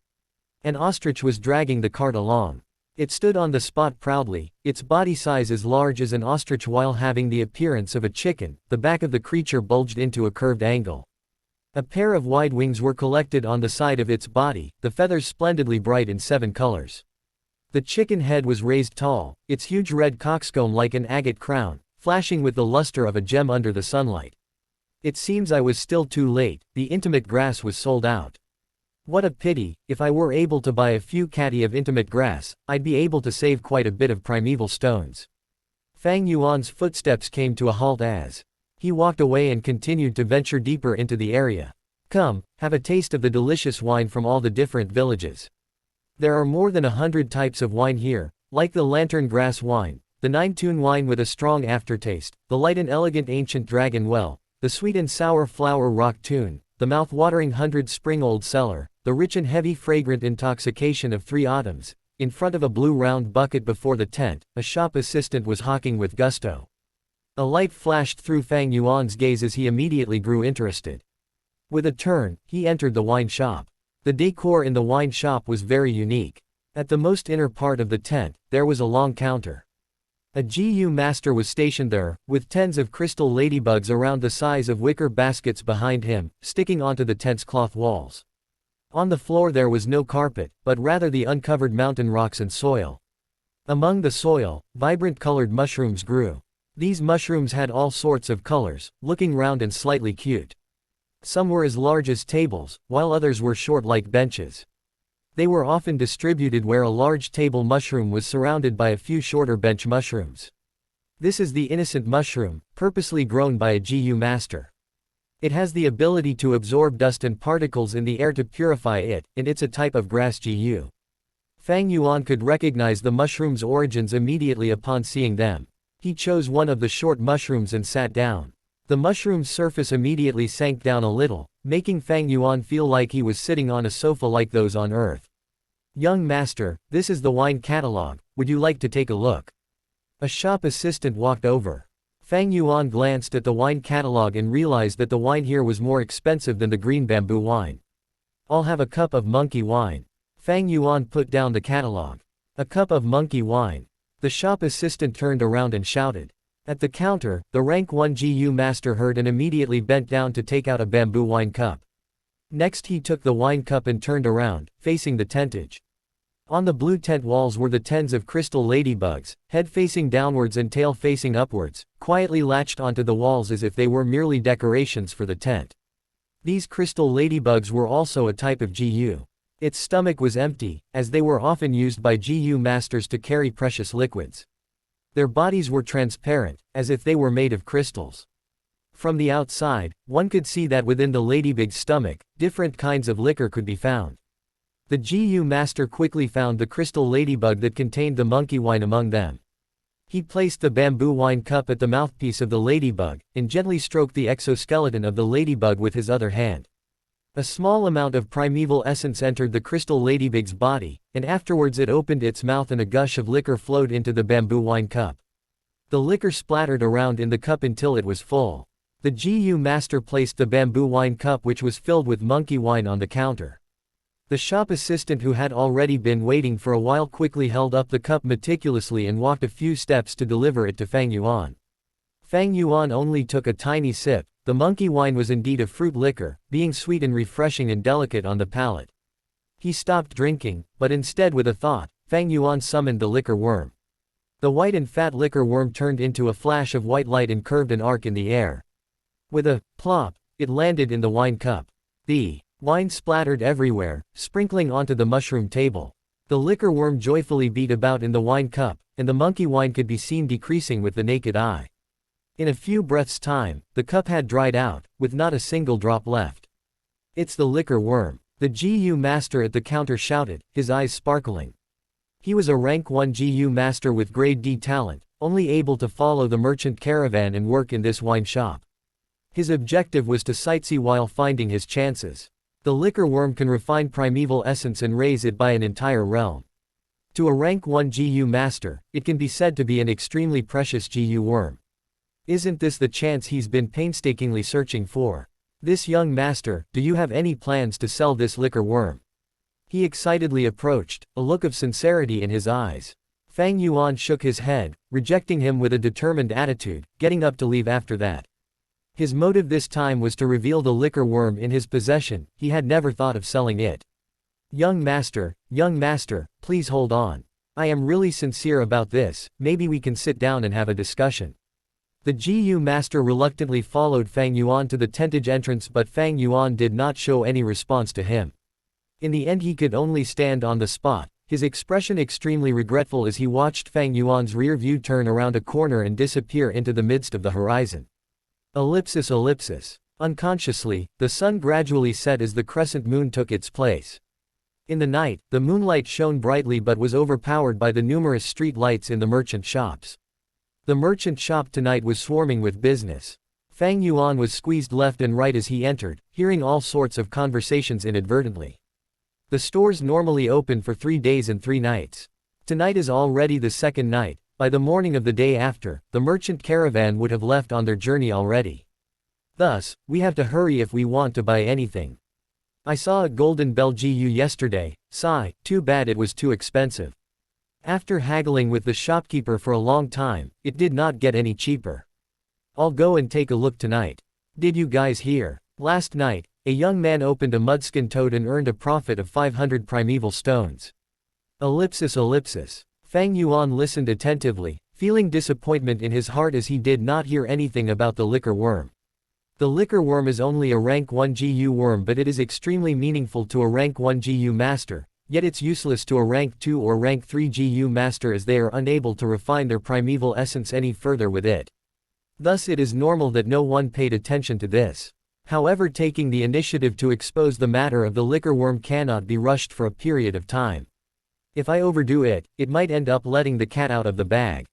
An ostrich was dragging the cart along. It stood on the spot proudly, its body size as large as an ostrich while having the appearance of a chicken. The back of the creature bulged into a curved angle. A pair of wide wings were collected on the side of its body, the feathers splendidly bright in 7 colors. The chicken head was raised tall, its huge red coxcomb like an agate crown, flashing with the luster of a gem under the sunlight. It seems I was still too late, the intimate grass was sold out. What a pity, if I were able to buy a few catty of intimate grass, I'd be able to save quite a bit of primeval stones. Fang Yuan's footsteps came to a halt as he walked away and continued to venture deeper into the area. Come, have a taste of the delicious wine from all the different villages. There are more than 100 types of wine here, like the lantern grass wine, the nine-tune wine with a strong aftertaste, the light and elegant ancient dragon well, the sweet and sour flower rock tune, the mouth-watering 100 spring old cellar, the rich and heavy fragrant intoxication of 3 autumns. In front of a blue round bucket before the tent, a shop assistant was hawking with gusto. A light flashed through Fang Yuan's gaze as he immediately grew interested. With a turn, he entered the wine shop. The decor in the wine shop was very unique. At the most inner part of the tent, there was a long counter. A GU master was stationed there, with tens of crystal ladybugs around the size of wicker baskets behind him, sticking onto the tent's cloth walls. On the floor there was no carpet, but rather the uncovered mountain rocks and soil. Among the soil, vibrant colored mushrooms grew. These mushrooms had all sorts of colors, looking round and slightly cute. Some were as large as tables, while others were short like benches. They were often distributed where a large table mushroom was surrounded by a few shorter bench mushrooms. This is the innocent mushroom, purposely grown by a GU master. It has the ability to absorb dust and particles in the air to purify it, and it's a type of grass GU. Fang Yuan could recognize the mushroom's origins immediately upon seeing them. He chose one of the short mushrooms and sat down. The mushroom's surface immediately sank down a little, making Fang Yuan feel like he was sitting on a sofa like those on Earth. Young master, this is the wine catalog, would you like to take a look? A shop assistant walked over. Fang Yuan glanced at the wine catalog and realized that the wine here was more expensive than the green bamboo wine. I'll have a cup of monkey wine. Fang Yuan put down the catalog. A cup of monkey wine. The shop assistant turned around and shouted. At the counter, the rank 1 GU master heard and immediately bent down to take out a bamboo wine cup. Next he took the wine cup and turned around, facing the tentage. On the blue tent walls were the tens of crystal ladybugs, head facing downwards and tail facing upwards, quietly latched onto the walls as if they were merely decorations for the tent. These crystal ladybugs were also a type of GU. Its stomach was empty, as they were often used by GU masters to carry precious liquids. Their bodies were transparent, as if they were made of crystals. From the outside, one could see that within the ladybug's stomach, different kinds of liquor could be found. The GU master quickly found the crystal ladybug that contained the monkey wine among them. He placed the bamboo wine cup at the mouthpiece of the ladybug, and gently stroked the exoskeleton of the ladybug with his other hand. A small amount of primeval essence entered the crystal ladybug's body, and afterwards it opened its mouth and a gush of liquor flowed into the bamboo wine cup. The liquor splattered around in the cup until it was full. The GU master placed the bamboo wine cup which was filled with monkey wine on the counter. The shop assistant who had already been waiting for a while quickly held up the cup meticulously and walked a few steps to deliver it to Fang Yuan. Fang Yuan only took a tiny sip. The monkey wine was indeed a fruit liquor, being sweet and refreshing and delicate on the palate. He stopped drinking, but instead with a thought, Fang Yuan summoned the liquor worm. The white and fat liquor worm turned into a flash of white light and curved an arc in the air. With a plop, it landed in the wine cup. The wine splattered everywhere, sprinkling onto the mushroom table. The liquor worm joyfully beat about in the wine cup, and the monkey wine could be seen decreasing with the naked eye. In a few breaths' time, the cup had dried out, with not a single drop left. It's the liquor worm. The GU master at the counter shouted, his eyes sparkling. He was a rank 1 GU master with grade D talent, only able to follow the merchant caravan and work in this wine shop. His objective was to sightsee while finding his chances. The liquor worm can refine primeval essence and raise it by an entire realm. To a rank 1 GU master, it can be said to be an extremely precious GU worm. Isn't this the chance he's been painstakingly searching for? This young master, do you have any plans to sell this liquor worm? He excitedly approached, a look of sincerity in his eyes. Fang Yuan shook his head, rejecting him with a determined attitude, getting up to leave after that. His motive this time was to reveal the liquor worm in his possession. He had never thought of selling it. Young master, please hold on. I am really sincere about this, maybe we can sit down and have a discussion. The GU master reluctantly followed Fang Yuan to the tentage entrance, but Fang Yuan did not show any response to him. In the end he could only stand on the spot, his expression extremely regretful as he watched Fang Yuan's rear view turn around a corner and disappear into the midst of the horizon. Ellipsis ellipsis. Unconsciously, the sun gradually set as the crescent moon took its place. In the night, the moonlight shone brightly but was overpowered by the numerous street lights in the merchant shops. The merchant shop tonight was swarming with business. Fang Yuan was squeezed left and right as he entered, hearing all sorts of conversations inadvertently. The stores normally open for 3 days and 3 nights. Tonight is already the second night. By the morning of the day after, the merchant caravan would have left on their journey already. Thus, we have to hurry if we want to buy anything. I saw a golden bell GU yesterday, sigh, too bad it was too expensive. After haggling with the shopkeeper for a long time, it did not get any cheaper. I'll go and take a look tonight. Did you guys hear? Last night, a young man opened a mudskin toad and earned a profit of 500 primeval stones. Ellipsis ellipsis. Fang Yuan listened attentively, feeling disappointment in his heart as he did not hear anything about the liquor worm. The liquor worm is only a rank 1 GU worm, but it is extremely meaningful to a rank 1 GU master. Yet it's useless to a rank 2 or rank 3 GU master as they are unable to refine their primeval essence any further with it. Thus it is normal that no one paid attention to this. However, taking the initiative to expose the matter of the liquor worm cannot be rushed for a period of time. If I overdo it, it might end up letting the cat out of the bag.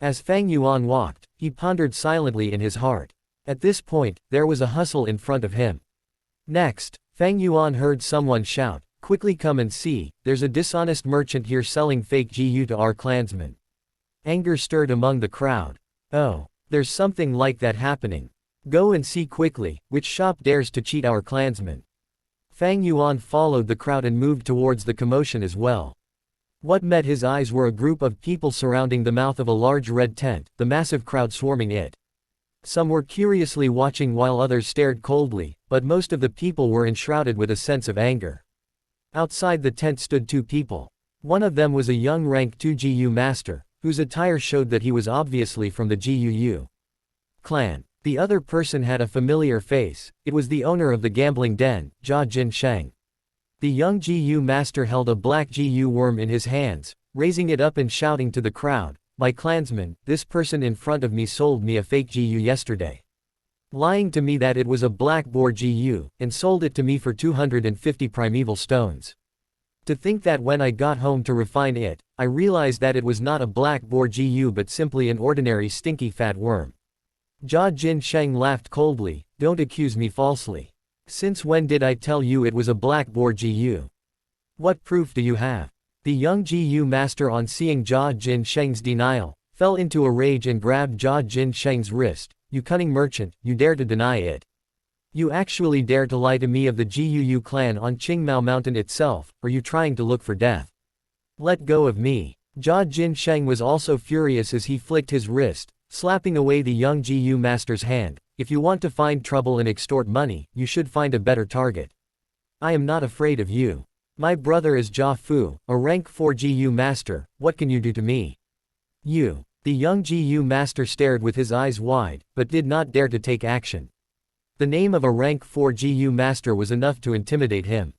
As Fang Yuan walked, he pondered silently in his heart. At this point, there was a hustle in front of him. Next, Fang Yuan heard someone shout, "Quickly come and see, there's a dishonest merchant here selling fake GU to our clansmen." Anger stirred among the crowd. Oh, there's something like that happening. Go and see quickly, which shop dares to cheat our clansmen. Fang Yuan followed the crowd and moved towards the commotion as well. What met his eyes were a group of people surrounding the mouth of a large red tent, the massive crowd swarming it. Some were curiously watching while others stared coldly, but most of the people were enshrouded with a sense of anger. Outside the tent stood 2 people. One of them was a young rank 2 GU master, whose attire showed that he was obviously from the GUU clan. The other person had a familiar face. It was the owner of the gambling den, Jia Jinsheng. The young GU master held a black GU worm in his hands, raising it up and shouting to the crowd, "My clansmen, this person in front of me sold me a fake GU yesterday. Lying to me that it was a black boar GU, and sold it to me for 250 primeval stones. To think that when I got home to refine it, I realized that it was not a black boar GU but simply an ordinary stinky fat worm." Jia Jinsheng laughed coldly, "Don't accuse me falsely. Since when did I tell you it was a black boar GU? What proof do you have?" The young GU master, on seeing Jia Jinsheng's denial, fell into a rage and grabbed Jia Jinsheng's wrist. "You cunning merchant, you dare to deny it. You actually dare to lie to me of the GUU clan on Qingmao Mountain itself, or you trying to look for death? Let go of me." Jia Jinsheng was also furious as he flicked his wrist, slapping away the young GU master's hand. "If you want to find trouble and extort money, you should find a better target. I am not afraid of you. My brother is Jia Fu, a rank 4 GU master. What can you do to me?" "You." The young GU master stared with his eyes wide, but did not dare to take action. The name of a rank 4 GU master was enough to intimidate him.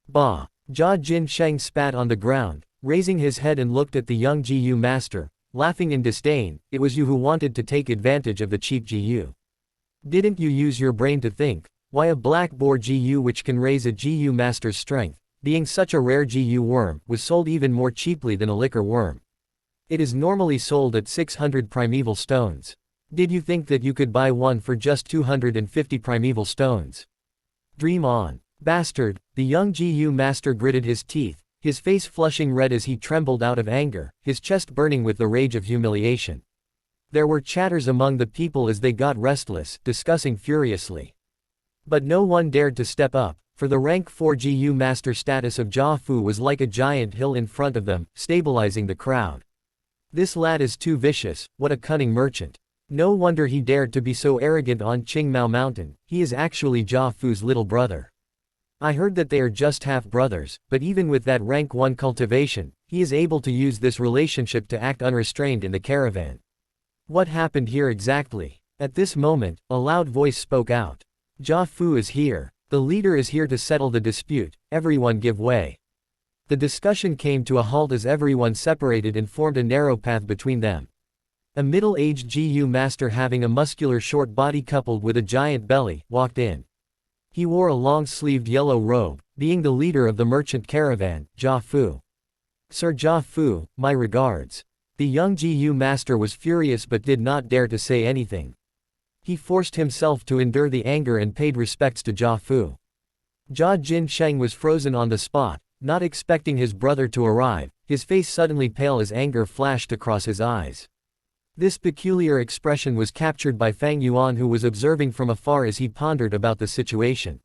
"Bah!" Jia Jinsheng spat on the ground, raising his head and looked at the young GU master, laughing in disdain. "It was you who wanted to take advantage of the cheap GU. Didn't you use your brain to think, why a black boar GU which can raise a GU master's strength, being such a rare GU worm, was sold even more cheaply than a liquor worm? It is normally sold at 600 primeval stones. Did you think that you could buy one for just 250 primeval stones? Dream on, bastard." The young GU master gritted his teeth, his face flushing red as he trembled out of anger, his chest burning with the rage of humiliation. There were chatters among the people as they got restless, discussing furiously. But no one dared to step up, for the rank 4 GU master status of Jia Fu was like a giant hill in front of them, stabilizing the crowd. "This lad is too vicious, what a cunning merchant. No wonder he dared to be so arrogant on Qingmao Mountain, he is actually Jia Fu's little brother. I heard that they are just half-brothers, but even with that rank 1 cultivation, he is able to use this relationship to act unrestrained in the caravan. What happened here exactly? At this moment, a loud voice spoke out. Jia Fu is here. The leader is here to settle the dispute, everyone give way. The discussion came to a halt as everyone separated and formed a narrow path between them. A middle-aged GU master having a muscular short body coupled with a giant belly, walked in. He wore a long-sleeved yellow robe, being the leader of the merchant caravan, Jia Fu. Sir Jia Fu, my regards. The young GU master was furious but did not dare to say anything. He forced himself to endure the anger and paid respects to Jia Fu. Jia Jin Sheng was frozen on the spot, not expecting his brother to arrive, his face suddenly pale as anger flashed across his eyes. This peculiar expression was captured by Fang Yuan, who was observing from afar as he pondered about the situation.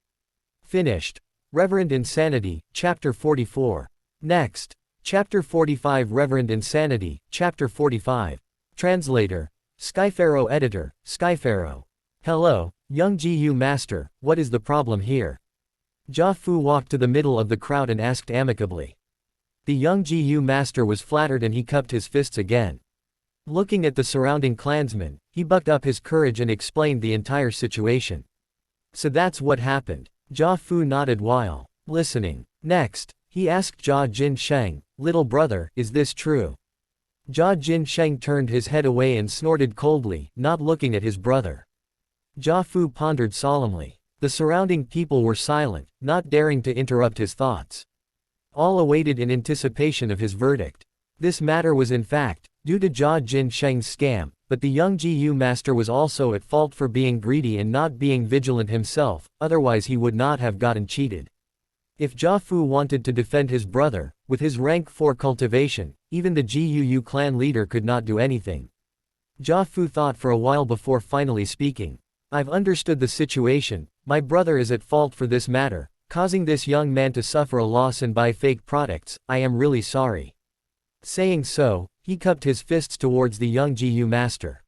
Finished. Reverend Insanity, Chapter 44. Next. Chapter 45 Reverend Insanity, Chapter 45. Translator. Skypharaoh Editor, Skypharaoh. Hello, young GU Master, what is the problem here? Jia Fu walked to the middle of the crowd and asked amicably. The young GU Master was flattered and he cupped his fists again. Looking at the surrounding clansmen, he bucked up his courage and explained the entire situation. So that's what happened. Jia Fu nodded while listening. Next, he asked Jia Jin Sheng, little brother, is this true? Jia Jin Sheng turned his head away and snorted coldly, not looking at his brother. Jia Fu pondered solemnly. The surrounding people were silent, not daring to interrupt his thoughts. All awaited in anticipation of his verdict. This matter was in fact due to Jia Jin Sheng's scam, but the young GU master was also at fault for being greedy and not being vigilant himself, otherwise he would not have gotten cheated. If Jia Fu wanted to defend his brother, with his rank 4 cultivation, even the GUU clan leader could not do anything. Jia Fu thought for a while before finally speaking. I've understood the situation, my brother is at fault for this matter, causing this young man to suffer a loss and buy fake products, I am really sorry. Saying so, he cupped his fists towards the young GU master.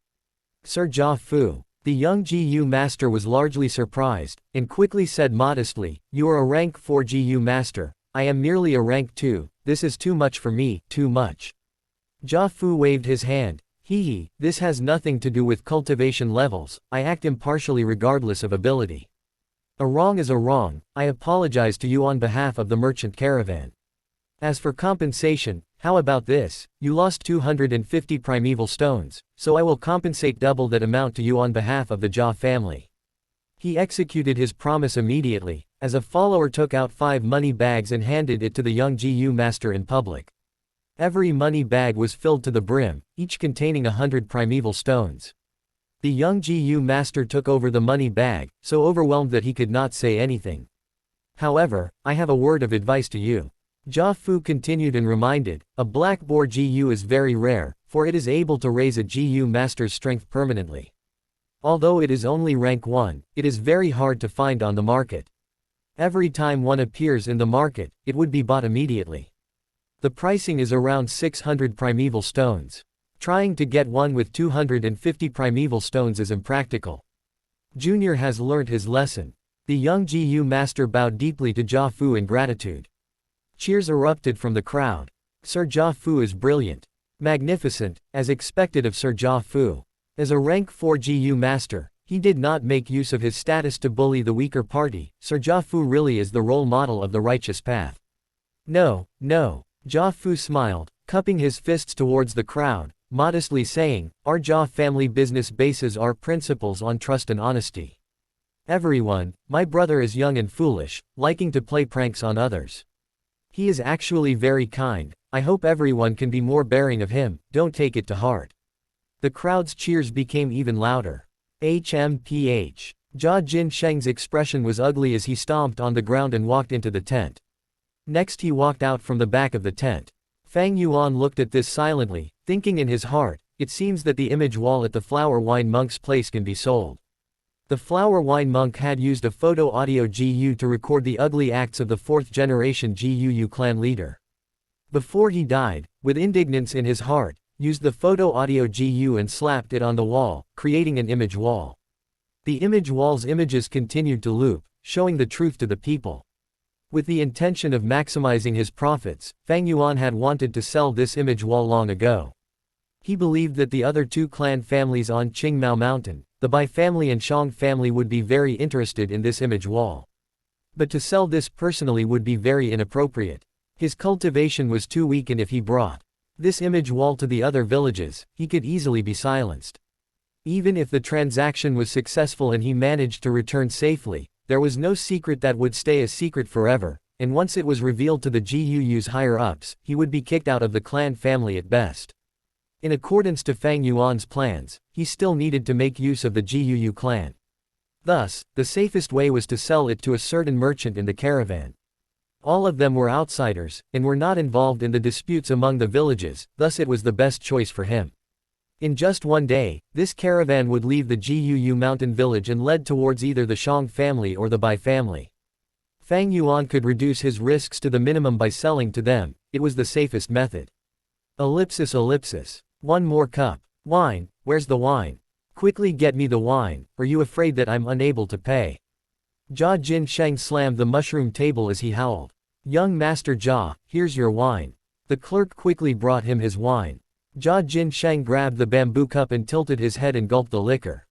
Sir Jia Fu. The young GU master was largely surprised, and quickly said modestly, you are a rank 4 GU master, I am merely a rank 2, this is too much for me, too much. Jia Fu waved his hand. This has nothing to do with cultivation levels, I act impartially regardless of ability. A wrong is a wrong, I apologize to you on behalf of the merchant caravan. As for compensation, how about this, you lost 250 primeval stones, so I will compensate double that amount to you on behalf of the Jia family. He executed his promise immediately, as a follower took out 5 money bags and handed it to the young GU master in public. Every money bag was filled to the brim, each containing 100 primeval stones. The young GU master took over the money bag, so overwhelmed that he could not say anything. However, I have a word of advice to you. Jia Fu continued and reminded, a black boar GU is very rare, for it is able to raise a GU master's strength permanently. Although it is only rank 1, it is very hard to find on the market. Every time one appears in the market, it would be bought immediately. The pricing is around 600 primeval stones. Trying to get one with 250 primeval stones is impractical. Junior has learnt his lesson. The young GU master bowed deeply to Jia Fu in gratitude. Cheers erupted from the crowd. Sir Jia Fu is brilliant. Magnificent, as expected of Sir Jia Fu. As a rank 4 GU master, he did not make use of his status to bully the weaker party. Sir Jia Fu really is the role model of the righteous path. No. Jia Fu smiled, cupping his fists towards the crowd, modestly saying, our Jia family business bases our principles on trust and honesty. Everyone, my brother is young and foolish, liking to play pranks on others. He is actually very kind, I hope everyone can be more bearing of him, don't take it to heart. The crowd's cheers became even louder. HMPH. Jia Jin Sheng's expression was ugly as he stomped on the ground and walked into the tent. Next he walked out from the back of the tent. Fang Yuan looked at this silently, thinking in his heart, it seems that the image wall at the Flower Wine Monk's place can be sold. The Flower Wine Monk had used a photo-audio GU to record the ugly acts of the 4th generation GUU clan leader. Before he died, with indignance in his heart, used the photo-audio GU and slapped it on the wall, creating an image wall. The image wall's images continued to loop, showing the truth to the people. With the intention of maximizing his profits, Fang Yuan had wanted to sell this image wall long ago. He believed that the other two clan families on Qingmao Mountain, the Bai family and Shang family, would be very interested in this image wall. But to sell this personally would be very inappropriate. His cultivation was too weak, and if he brought this image wall to the other villages, he could easily be silenced. Even if the transaction was successful and he managed to return safely, there was no secret that would stay a secret forever, and once it was revealed to the GUU's higher-ups, he would be kicked out of the clan family at best. In accordance to Fang Yuan's plans, he still needed to make use of the GUU clan. Thus, the safest way was to sell it to a certain merchant in the caravan. All of them were outsiders, and were not involved in the disputes among the villages, thus it was the best choice for him. In just one day, this caravan would leave the GUU mountain village and led towards either the Shang family or the Bai family. Fang Yuan could reduce his risks to the minimum by selling to them. It was the safest method. Ellipsis. One more cup. Wine, where's the wine? Quickly get me the wine, are you afraid that I'm unable to pay? Jia Jinsheng slammed the mushroom table as he howled. Young Master Jia, here's your wine. The clerk quickly brought him his wine. Jia Jinsheng grabbed the bamboo cup and tilted his head and gulped the liquor.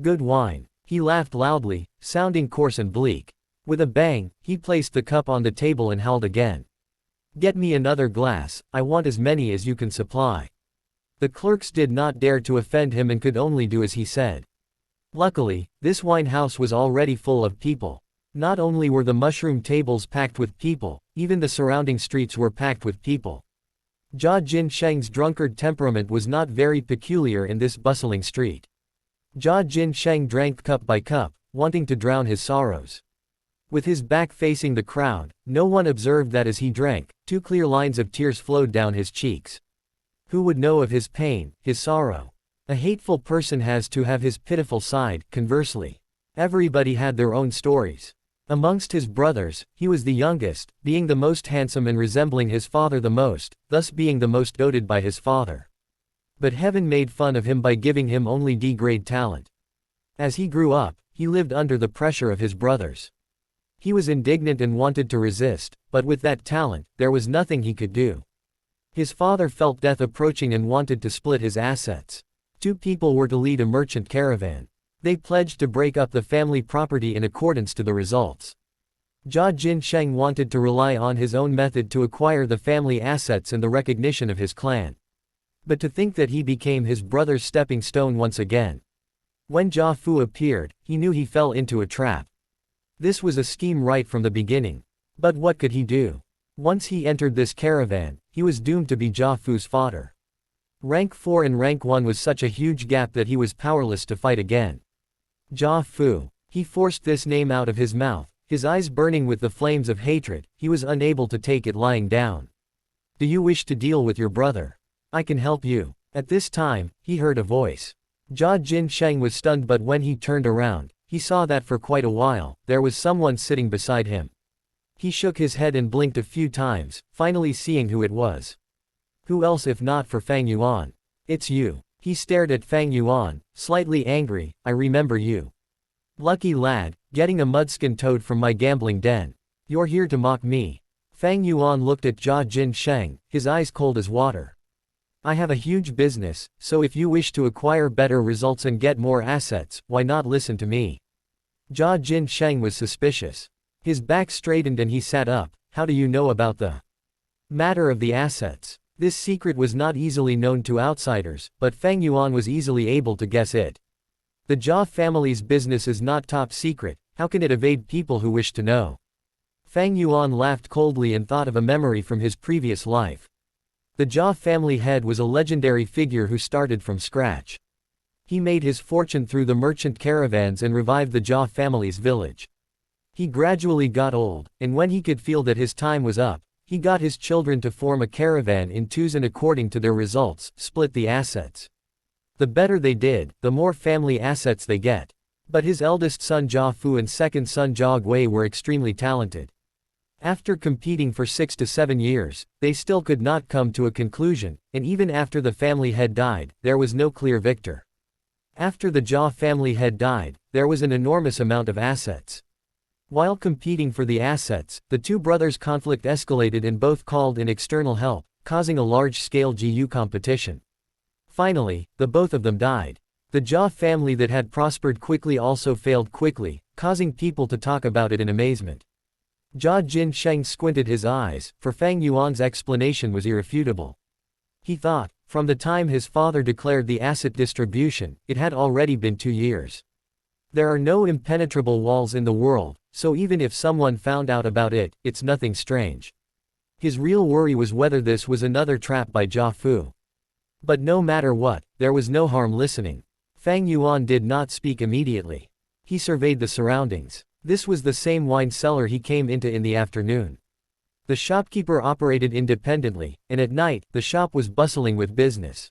Good wine. He laughed loudly, sounding coarse and bleak. With a bang, he placed the cup on the table and howled again. Get me another glass, I want as many as you can supply. The clerks did not dare to offend him and could only do as he said. Luckily, this wine house was already full of people. Not only were the mushroom tables packed with people, even the surrounding streets were packed with people. Jia Jinsheng's drunkard temperament was not very peculiar in this bustling street. Jia Jinsheng drank cup by cup, wanting to drown his sorrows. With his back facing the crowd, no one observed that as he drank, 2 clear lines of tears flowed down his cheeks. Who would know of his pain, his sorrow? A hateful person has to have his pitiful side. Conversely, everybody had their own stories. Amongst his brothers, he was the youngest, being the most handsome and resembling his father the most, thus being the most doted by his father. But heaven made fun of him by giving him only D-grade talent. As he grew up, he lived under the pressure of his brothers. He was indignant and wanted to resist, but with that talent, there was nothing he could do. His father felt death approaching and wanted to split his assets. 2 people were to lead a merchant caravan. They pledged to break up the family property in accordance to the results. Jia Jinsheng wanted to rely on his own method to acquire the family assets and the recognition of his clan. But to think that he became his brother's stepping stone once again. When Jia Fu appeared, he knew he fell into a trap. This was a scheme right from the beginning. But what could he do? Once he entered this caravan, he was doomed to be Jia Fu's fodder. Rank 4 and Rank 1 was such a huge gap that he was powerless to fight again. Jia Fu. He forced this name out of his mouth, his eyes burning with the flames of hatred. He was unable to take it lying down. Do you wish to deal with your brother? I can help you. At this time, he heard a voice. Jia Jinsheng was stunned, but when he turned around, he saw that for quite a while, there was someone sitting beside him. He shook his head and blinked a few times, finally seeing who it was. Who else if not for Fang Yuan? It's you. He stared at Fang Yuan, slightly angry. I remember you. Lucky lad, getting a mudskin toad from my gambling den. You're here to mock me. Fang Yuan looked at Jia Jinsheng, his eyes cold as water. I have a huge business, so if you wish to acquire better results and get more assets, why not listen to me? Jia Jinsheng was suspicious. His back straightened and he sat up. How do you know about the matter of the assets? This secret was not easily known to outsiders, but Fang Yuan was easily able to guess it. The Jia family's business is not top secret, how can it evade people who wish to know? Fang Yuan laughed coldly and thought of a memory from his previous life. The Jia family head was a legendary figure who started from scratch. He made his fortune through the merchant caravans and revived the Jia family's village. He gradually got old, and when he could feel that his time was up, he got his children to form a caravan in twos and according to their results, split the assets. The better they did, the more family assets they get. But his eldest son Jia Fu and second son Jia Gui were extremely talented. After competing for 6 to 7 years, they still could not come to a conclusion, and even after the family head died, there was no clear victor. After the Jia family head died, there was an enormous amount of assets. While competing for the assets, the 2 brothers' conflict escalated and both called in external help, causing a large-scale GU competition. Finally, the both of them died. The Jia family that had prospered quickly also failed quickly, causing people to talk about it in amazement. Jia Jinsheng squinted his eyes, for Fang Yuan's explanation was irrefutable. He thought, from the time his father declared the asset distribution, it had already been 2 years. There are no impenetrable walls in the world, so even if someone found out about it, it's nothing strange. His real worry was whether this was another trap by Jia Fu. But no matter what, there was no harm listening. Fang Yuan did not speak immediately. He surveyed the surroundings. This was the same wine cellar he came into in the afternoon. The shopkeeper operated independently, and at night, the shop was bustling with business.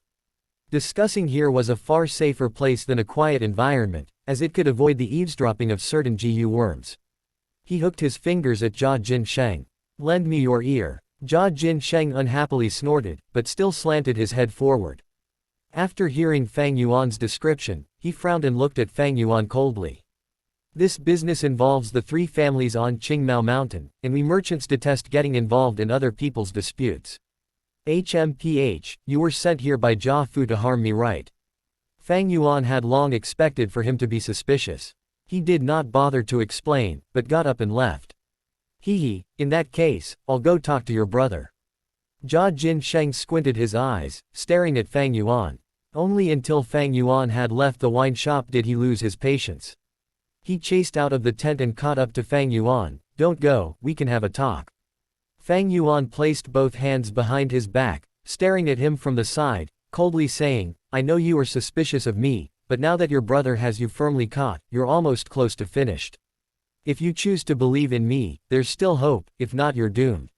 Discussing here was a far safer place than a quiet environment, as it could avoid the eavesdropping of certain GU worms. He hooked his fingers at Jia Jinsheng. "Lend me your ear." Jia Jinsheng unhappily snorted, but still slanted his head forward. After hearing Fang Yuan's description, he frowned and looked at Fang Yuan coldly. "This business involves the 3 families on Qingmao Mountain, and we merchants detest getting involved in other people's disputes. HMPH, you were sent here by Jia Fu to harm me, right?" Fang Yuan had long expected for him to be suspicious. He did not bother to explain, but got up and left. "Hee, in that case, I'll go talk to your brother." Jia Jinsheng squinted his eyes, staring at Fang Yuan. Only until Fang Yuan had left the wine shop did he lose his patience. He chased out of the tent and caught up to Fang Yuan. "Don't go, we can have a talk." Fang Yuan placed both hands behind his back, staring at him from the side, coldly saying, "I know you are suspicious of me, but now that your brother has you firmly caught, you're almost close to finished. If you choose to believe in me, there's still hope, if not you're doomed.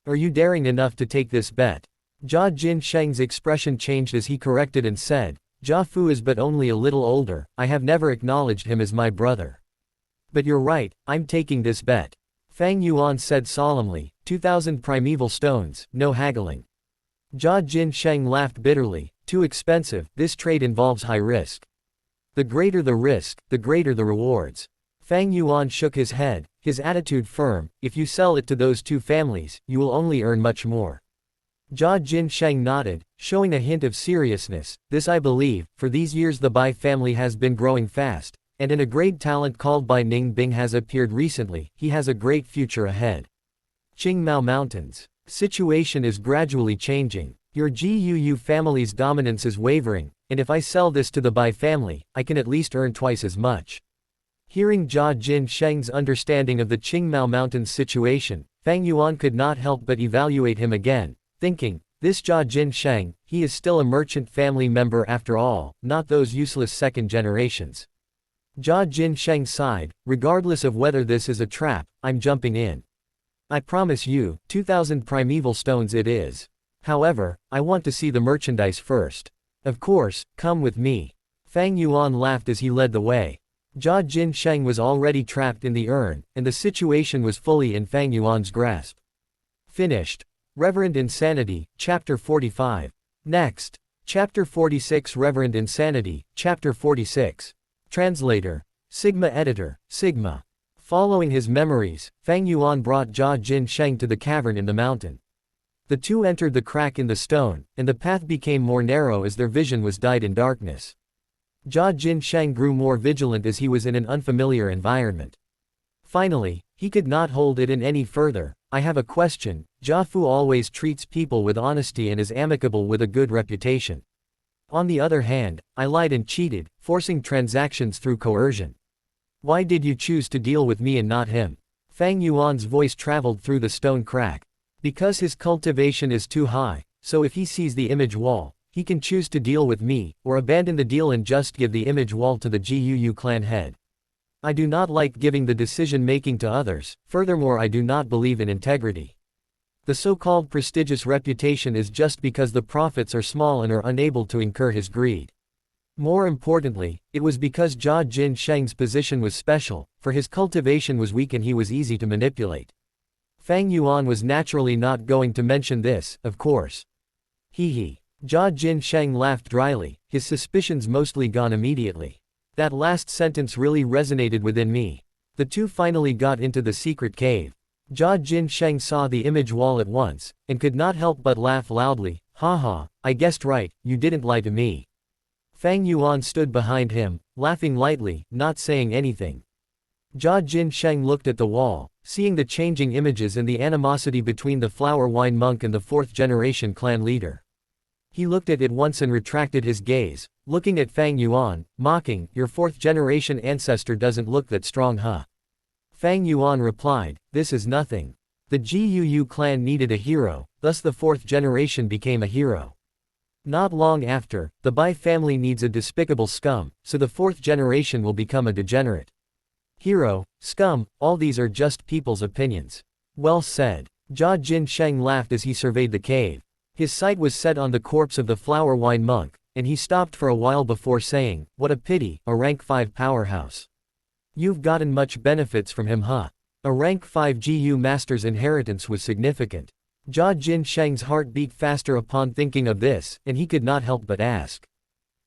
Are you daring enough to take this bet?" Jia Jinsheng's expression changed as he corrected and said, "Jia Fu is but only a little older, I have never acknowledged him as my brother. But you're right, I'm taking this bet." Fang Yuan said solemnly, 2,000 primeval stones, no haggling. Jia Jinsheng laughed bitterly, "Too expensive, this trade involves high risk. The greater the risk, the greater the rewards." Fang Yuan shook his head, his attitude firm. "If you sell it to those 2 families, you will only earn much more." Jia Jinsheng nodded, showing a hint of seriousness. "This I believe, for these years the Bai family has been growing fast, and a great talent called Bai Ning Bing has appeared recently. He has a great future ahead. Qingmao Mountains. Situation is gradually changing. Your GUU family's dominance is wavering, and if I sell this to the Bai family, I can at least earn twice as much." Hearing Jia Jinsheng's understanding of the Qingmao Mountains situation, Fang Yuan could not help but evaluate him again, thinking, "This Jia Jinsheng, he is still a merchant family member after all, not those useless second generations." Jia Jinsheng sighed, "Regardless of whether this is a trap, I'm jumping in. I promise you, 2,000 primeval stones it is. However, I want to see the merchandise first. Of course, come with me." Fang Yuan laughed as he led the way. Jia Jinsheng was already trapped in the urn, and the situation was fully in Fang Yuan's grasp. Finished. Reverend Insanity, Chapter 45. Next. Chapter 46 Reverend Insanity, Chapter 46. Translator. Sigma Editor, Sigma. Following his memories, Fang Yuan brought Jia Jinsheng to the cavern in the mountain. The 2 entered the crack in the stone, and the path became more narrow as their vision was dyed in darkness. Jia Jinsheng grew more vigilant as he was in an unfamiliar environment. Finally, he could not hold it in any further. "I have a question. Jia Fu always treats people with honesty and is amicable with a good reputation. On the other hand, I lied and cheated, forcing transactions through coercion. Why did you choose to deal with me and not him?" Fang Yuan's voice traveled through the stone crack. "Because his cultivation is too high, so if he sees the image wall, he can choose to deal with me, or abandon the deal and just give the image wall to the GUU clan head. I do not like giving the decision-making to others, furthermore I do not believe in integrity. The so-called prestigious reputation is just because the profits are small and are unable to incur his greed. More importantly, it was because Jia Jinsheng's position was special, for his cultivation was weak and he was easy to manipulate." Fang Yuan was naturally not going to mention this, of course. Hee. Jia Jinsheng laughed dryly, his suspicions mostly gone immediately. That last sentence really resonated within me. The 2 finally got into the secret cave. Jia Jinsheng saw the image wall at once, and could not help but laugh loudly. Haha, I guessed right, you didn't lie to me. Fang Yuan stood behind him, laughing lightly, not saying anything. Jia Jinsheng looked at the wall, seeing the changing images and the animosity between the flower wine monk and the fourth-generation clan leader. He looked at it once and retracted his gaze, looking at Fang Yuan, mocking, your fourth-generation ancestor doesn't look that strong, huh? Fang Yuan replied, this is nothing. The Gu clan needed a hero, thus the fourth generation became a hero. Not long after, the Bai family needs a despicable scum, so the fourth generation will become a degenerate. Hero, scum, all these are just people's opinions. Well said. Jia Jinsheng laughed as he surveyed the cave. His sight was set on the corpse of the flower wine monk, and he stopped for a while before saying, what a pity, a rank 5 powerhouse. You've gotten much benefits from him, huh? A rank 5 GU master's inheritance was significant. Jia Jinsheng's heart beat faster upon thinking of this, and he could not help but ask.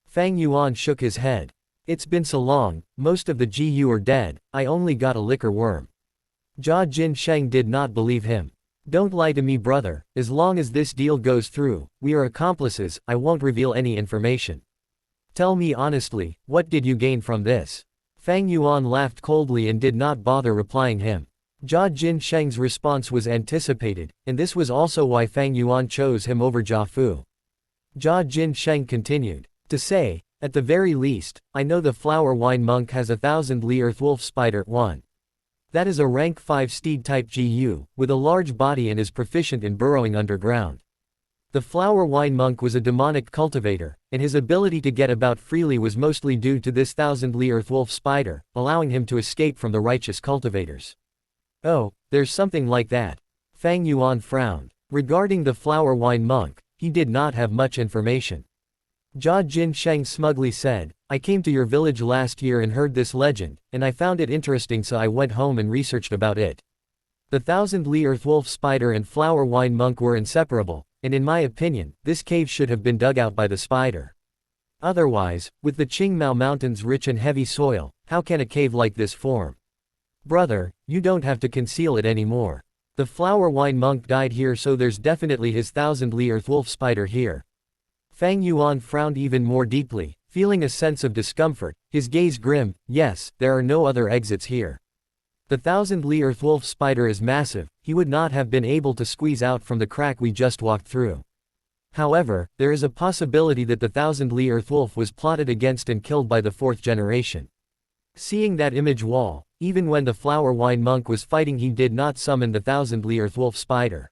Fang Yuan shook his head. It's been so long, most of the GU are dead, I only got a liquor worm. Jia Jinsheng did not believe him. Don't lie to me, brother, as long as this deal goes through, we are accomplices, I won't reveal any information. Tell me honestly, what did you gain from this? Fang Yuan laughed coldly and did not bother replying him. Jia Jinsheng's response was anticipated, and this was also why Fang Yuan chose him over Jia Fu. Jia Jinsheng continued, to say, at the very least, I know the flower wine monk has 1,000 Li Earthwolf Spider 1. That is a rank 5 steed-type GU, with a large body and is proficient in burrowing underground. The flower wine monk was a demonic cultivator, and his ability to get about freely was mostly due to this 1,000 Li Earthwolf Spider, allowing him to escape from the righteous cultivators. Oh, there's something like that. Fang Yuan frowned. Regarding the flower wine monk, he did not have much information. Jia Jinsheng smugly said, I came to your village last year and heard this legend, and I found it interesting, so I went home and researched about it. The 1,000 Li Earthwolf Spider and flower wine monk were inseparable, and in my opinion, this cave should have been dug out by the spider. Otherwise, with the Qingmao Mountains rich and heavy soil, how can a cave like this form? Brother, you don't have to conceal it anymore. The flower wine monk died here, so there's definitely his 1,000 Li Earthwolf Spider here. Fang Yuan frowned even more deeply, feeling a sense of discomfort, his gaze grim. Yes, there are no other exits here. The 1,000 Li Earthwolf Spider is massive, he would not have been able to squeeze out from the crack we just walked through. However, there is a possibility that the 1,000 Li Earthwolf was plotted against and killed by the fourth generation. Seeing that image wall, even when the flower wine monk was fighting, he did not summon the 1,000 Li Earthwolf Spider.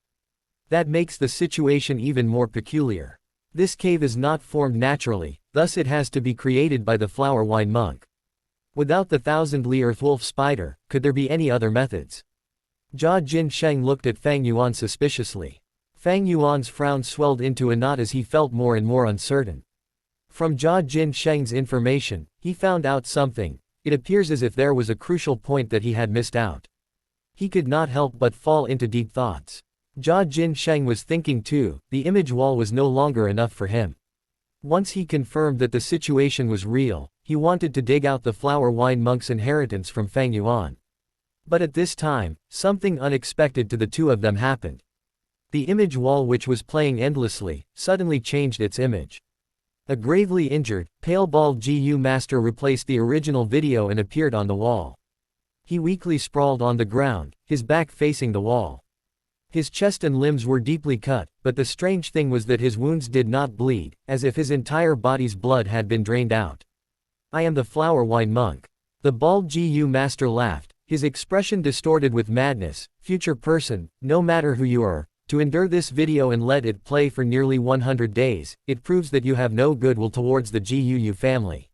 That makes the situation even more peculiar. This cave is not formed naturally, thus it has to be created by the flower wine monk. Without the 1,000 Li Earthwolf Spider, could there be any other methods? Jia Jinsheng looked at Fang Yuan suspiciously. Fang Yuan's frown swelled into a knot as he felt more and more uncertain. From Jia Jinsheng's information, he found out something. It appears as if there was a crucial point that he had missed out. He could not help but fall into deep thoughts. Jia Jinsheng was thinking too, the image wall was no longer enough for him. Once he confirmed that the situation was real, he wanted to dig out the flower wine monk's inheritance from Fang Yuan. But at this time, something unexpected to the two of them happened. The image wall, which was playing endlessly, suddenly changed its image. A gravely injured, pale-bald GU master replaced the original video and appeared on the wall. He weakly sprawled on the ground, his back facing the wall. His chest and limbs were deeply cut, but the strange thing was that his wounds did not bleed, as if his entire body's blood had been drained out. I am the flower wine monk. The bald GU master laughed, his expression distorted with madness. Future person, no matter who you are, to endure this video and let it play for nearly 100 days, it proves that you have no goodwill towards the GUU family.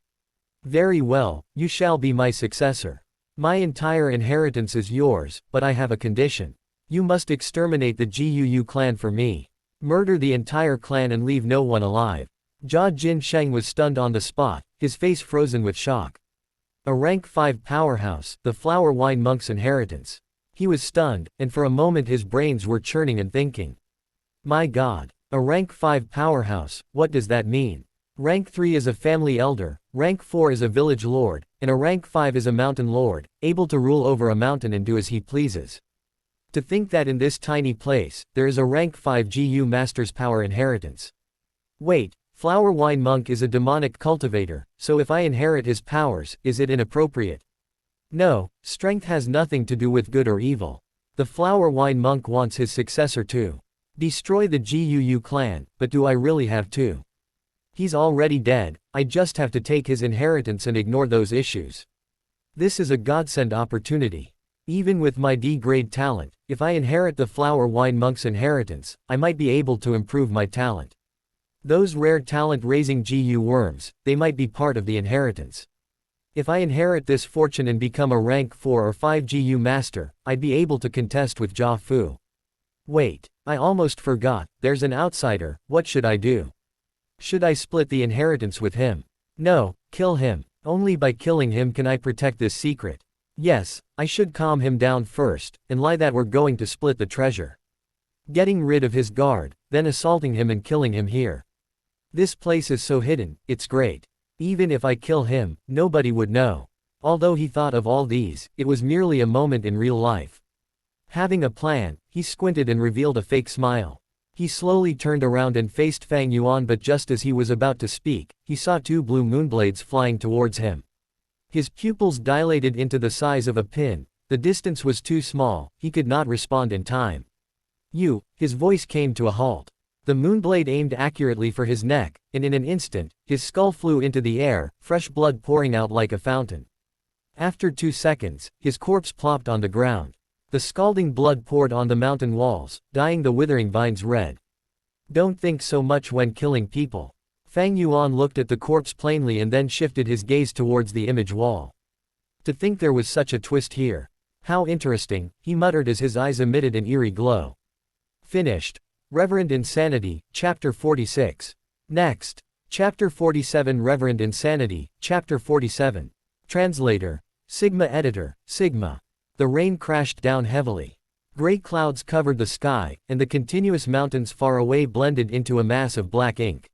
Very well, you shall be my successor. My entire inheritance is yours, but I have a condition. You must exterminate the GUU clan for me. Murder the entire clan and leave no one alive. Jia Jinsheng was stunned on the spot, his face frozen with shock. A rank 5 powerhouse, the flower wine monk's inheritance. He was stunned, and for a moment his brains were churning and thinking. My God, a rank 5 powerhouse, what does that mean? Rank 3 is a family elder, rank 4 is a village lord, and a rank 5 is a mountain lord, able to rule over a mountain and do as he pleases. To think that in this tiny place, there is a rank 5 GU Master's power inheritance. Wait, Flower Wine Monk is a demonic cultivator, so if I inherit his powers, is it inappropriate? No, strength has nothing to do with good or evil. The Flower Wine Monk wants his successor to destroy the GUU clan, but do I really have to? He's already dead, I just have to take his inheritance and ignore those issues. This is a godsend opportunity. Even with my D-grade talent, if I inherit the Flower Wine Monk's inheritance, I might be able to improve my talent. Those rare talent-raising GU worms, they might be part of the inheritance. If I inherit this fortune and become a rank 4 or 5 GU master, I'd be able to contest with Jia Fu. Wait, I almost forgot, there's an outsider, what should I do? Should I split the inheritance with him? No, kill him. Only by killing him can I protect this secret. Yes, I should calm him down first, and lie that we're going to split the treasure. Getting rid of his guard, then assaulting him and killing him here. This place is so hidden, it's great. Even if I kill him, nobody would know. Although he thought of all these, it was merely a moment in real life. Having a plan, he squinted and revealed a fake smile. He slowly turned around and faced Fang Yuan, but just as he was about to speak, he saw 2 blue moonblades flying towards him. His pupils dilated into the size of a pin. The distance was too small, he could not respond in time. His voice came to a halt. The moonblade aimed accurately for his neck, and in an instant, his skull flew into the air, fresh blood pouring out like a fountain. After 2 seconds, his corpse plopped on the ground. The scalding blood poured on the mountain walls, dyeing the withering vines red. Don't think so much when killing people. Fang Yuan looked at the corpse plainly and then shifted his gaze towards the image wall. To think there was such a twist here. How interesting, he muttered as his eyes emitted an eerie glow. Finished. Reverend Insanity, Chapter 46. Next. Chapter 47 Reverend Insanity, Chapter 47. Translator. Sigma Editor, Sigma. The rain crashed down heavily. Gray clouds covered the sky, and the continuous mountains far away blended into a mass of black ink.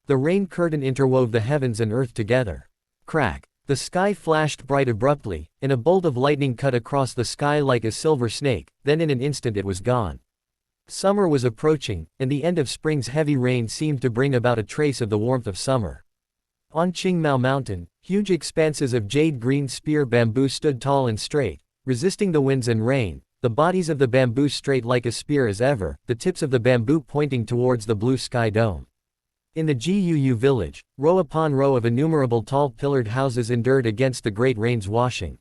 The rain curtain interwove the heavens and earth together. Crack. The sky flashed bright abruptly, and a bolt of lightning cut across the sky like a silver snake, then in an instant it was gone. Summer was approaching, and the end of spring's heavy rain seemed to bring about a trace of the warmth of summer. On Qingmao Mountain, huge expanses of jade-green spear bamboo stood tall and straight, resisting the winds and rain, the bodies of the bamboo straight like a spear as ever, the tips of the bamboo pointing towards the blue sky dome. In the Guu village, row upon row of innumerable tall pillared houses endured against the great rain's washing.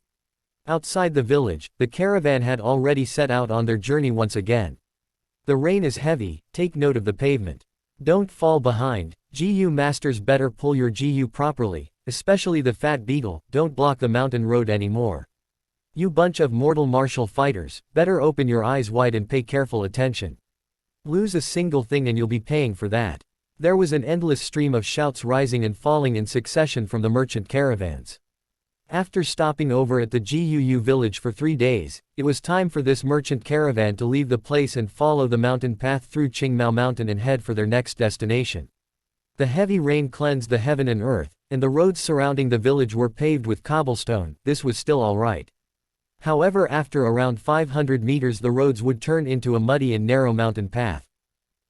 Outside the village, the caravan had already set out on their journey once again. The rain is heavy, take note of the pavement. Don't fall behind, GU masters better pull your GU properly, especially the fat beetle, don't block the mountain road anymore. You bunch of mortal martial fighters, better open your eyes wide and pay careful attention. Lose a single thing and you'll be paying for that. There was an endless stream of shouts rising and falling in succession from the merchant caravans. After stopping over at the Guu village for 3 days, it was time for this merchant caravan to leave the place and follow the mountain path through Qingmao Mountain and head for their next destination. The heavy rain cleansed the heaven and earth, and the roads surrounding the village were paved with cobblestone. This was still alright. However, after around 500 meters the roads would turn into a muddy and narrow mountain path.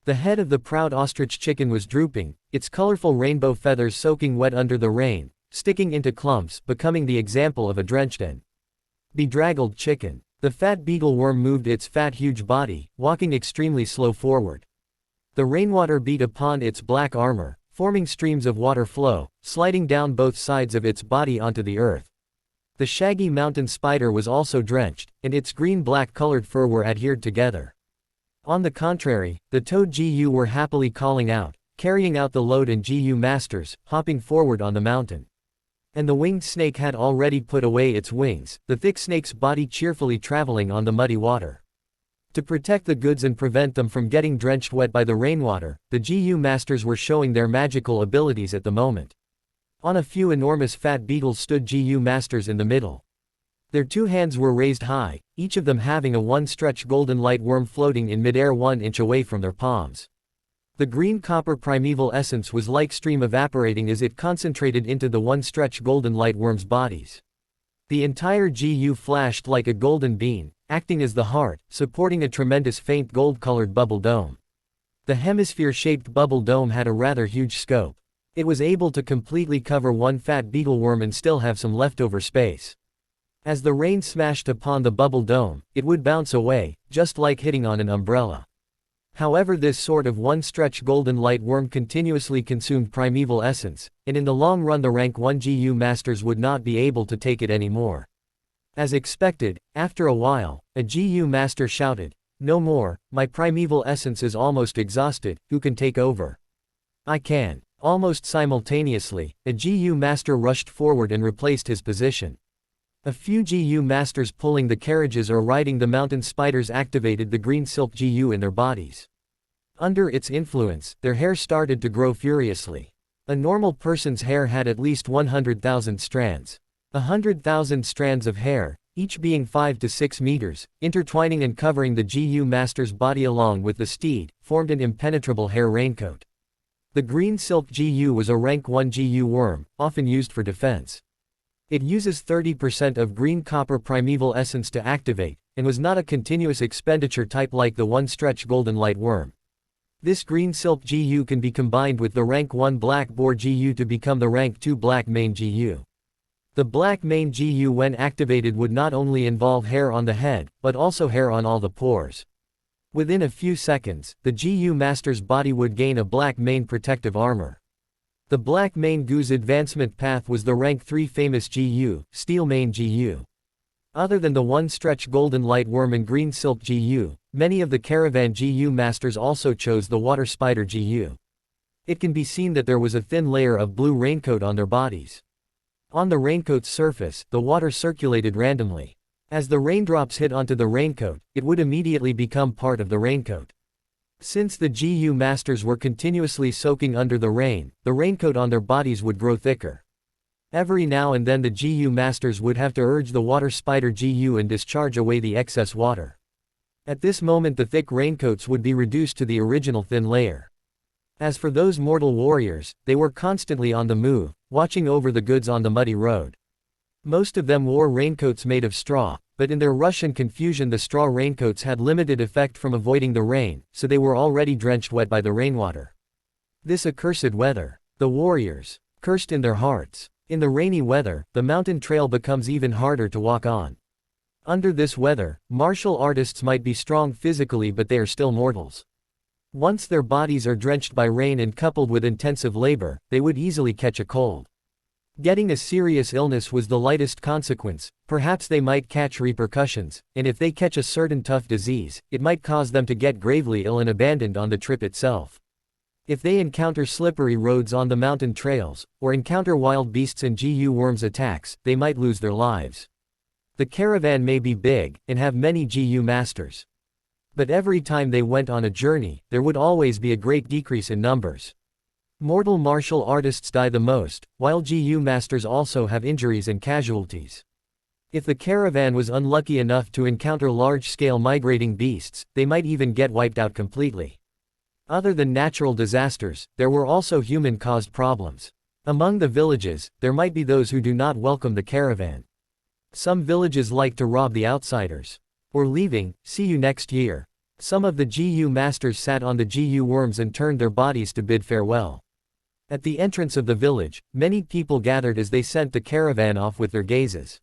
The head of the proud ostrich chicken was drooping, its colorful rainbow feathers soaking wet under the rain, sticking into clumps, becoming the example of a drenched and bedraggled chicken. The fat beetle worm moved its fat huge body, walking extremely slow forward. The rainwater beat upon its black armor, forming streams of water flow, sliding down both sides of its body onto the earth. The shaggy mountain spider was also drenched, and its green-black colored fur were adhered together. On the contrary, the toad GU were happily calling out, carrying out the load, and GU masters, hopping forward on the mountain. And the winged snake had already put away its wings, the thick snake's body cheerfully traveling on the muddy water. To protect the goods and prevent them from getting drenched wet by the rainwater, the GU masters were showing their magical abilities at the moment. On a few enormous fat beetles stood GU masters in the middle. Their 2 hands were raised high, each of them having a one-stretch golden light worm floating in midair 1 inch away from their palms. The green copper primeval essence was like stream evaporating as it concentrated into the one-stretch golden light worm's bodies. The entire GU flashed like a golden beam, acting as the heart, supporting a tremendous faint gold-colored bubble dome. The hemisphere-shaped bubble dome had a rather huge scope. It was able to completely cover one fat beetle worm and still have some leftover space. As the rain smashed upon the bubble dome, it would bounce away, just like hitting on an umbrella. However, this sort of one-stretch golden light worm continuously consumed primeval essence, and in the long run the rank 1 GU masters would not be able to take it anymore. As expected, after a while, a GU master shouted, "No more, my primeval essence is almost exhausted, who can take over?" "I can." Almost simultaneously, a GU master rushed forward and replaced his position. A few GU masters pulling the carriages or riding the mountain spiders activated the green silk GU in their bodies. Under its influence, their hair started to grow furiously. A normal person's hair had at least 100,000 strands. 100,000 strands of hair, each being 5 to 6 meters, intertwining and covering the GU master's body along with the steed, formed an impenetrable hair raincoat. The green silk GU was a rank 1 GU worm, often used for defense. It uses 30% of green copper primeval essence to activate, and was not a continuous expenditure type like the one-stretch golden light worm. This green silk GU can be combined with the rank 1 black boar GU to become the rank 2 black mane GU. The black mane GU when activated would not only involve hair on the head, but also hair on all the pores. Within a few seconds, the GU master's body would gain a black mane protective armor. The black mane GU's advancement path was the rank 3 famous GU, steel mane GU. Other than the one-stretch golden light worm and green silk GU, many of the caravan GU masters also chose the water spider GU. It can be seen that there was a thin layer of blue raincoat on their bodies. On the raincoat's surface, the water circulated randomly. As the raindrops hit onto the raincoat, it would immediately become part of the raincoat. Since the GU masters were continuously soaking under the raincoat on their bodies would grow thicker. Every now and then the GU masters would have to urge the water spider GU and discharge away the excess water. At this moment the thick raincoats would be reduced to the original thin layer. As for those mortal warriors, they were constantly on the move, watching over the goods on the muddy road. Most of them wore raincoats made of straw, but in their rush and confusion the straw raincoats had limited effect from avoiding the rain, so they were already drenched wet by the rainwater. This accursed weather. The warriors cursed in their hearts. In the rainy weather, the mountain trail becomes even harder to walk on. Under this weather, martial artists might be strong physically but they are still mortals. Once their bodies are drenched by rain and coupled with intensive labor, they would easily catch a cold. Getting a serious illness was the lightest consequence, perhaps they might catch repercussions, and if they catch a certain tough disease, it might cause them to get gravely ill and abandoned on the trip itself. If they encounter slippery roads on the mountain trails, or encounter wild beasts and GU worms attacks, they might lose their lives. The caravan may be big, and have many GU masters. But every time they went on a journey, there would always be a great decrease in numbers. Mortal martial artists die the most, while GU masters also have injuries and casualties. If the caravan was unlucky enough to encounter large-scale migrating beasts, they might even get wiped out completely. Other than natural disasters, there were also human-caused problems. Among the villages, there might be those who do not welcome the caravan. Some villages like to rob the outsiders. Or leaving, see you next year. Some of the GU masters sat on the GU worms and turned their bodies to bid farewell. At the entrance of the village, many people gathered as they sent the caravan off with their gazes.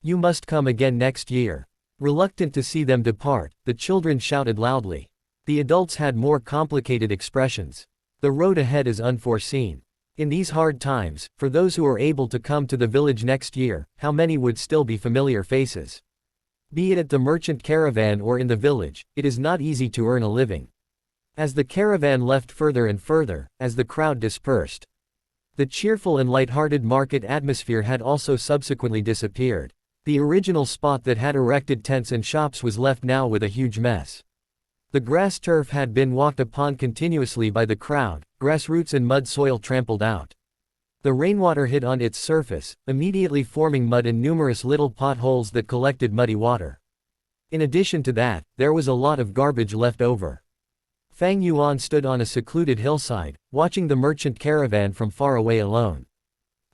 "You must come again next year." Reluctant to see them depart, the children shouted loudly. The adults had more complicated expressions. The road ahead is unforeseen. In these hard times, for those who are able to come to the village next year, how many would still be familiar faces? Be it at the merchant caravan or in the village, it is not easy to earn a living. As the caravan left further and further, as the crowd dispersed, the cheerful and light-hearted market atmosphere had also subsequently disappeared. The original spot that had erected tents and shops was left now with a huge mess. The grass turf had been walked upon continuously by the crowd, grass roots and mud soil trampled out. The rainwater hit on its surface, immediately forming mud and numerous little potholes that collected muddy water. In addition to that, there was a lot of garbage left over. Fang Yuan stood on a secluded hillside, watching the merchant caravan from far away alone.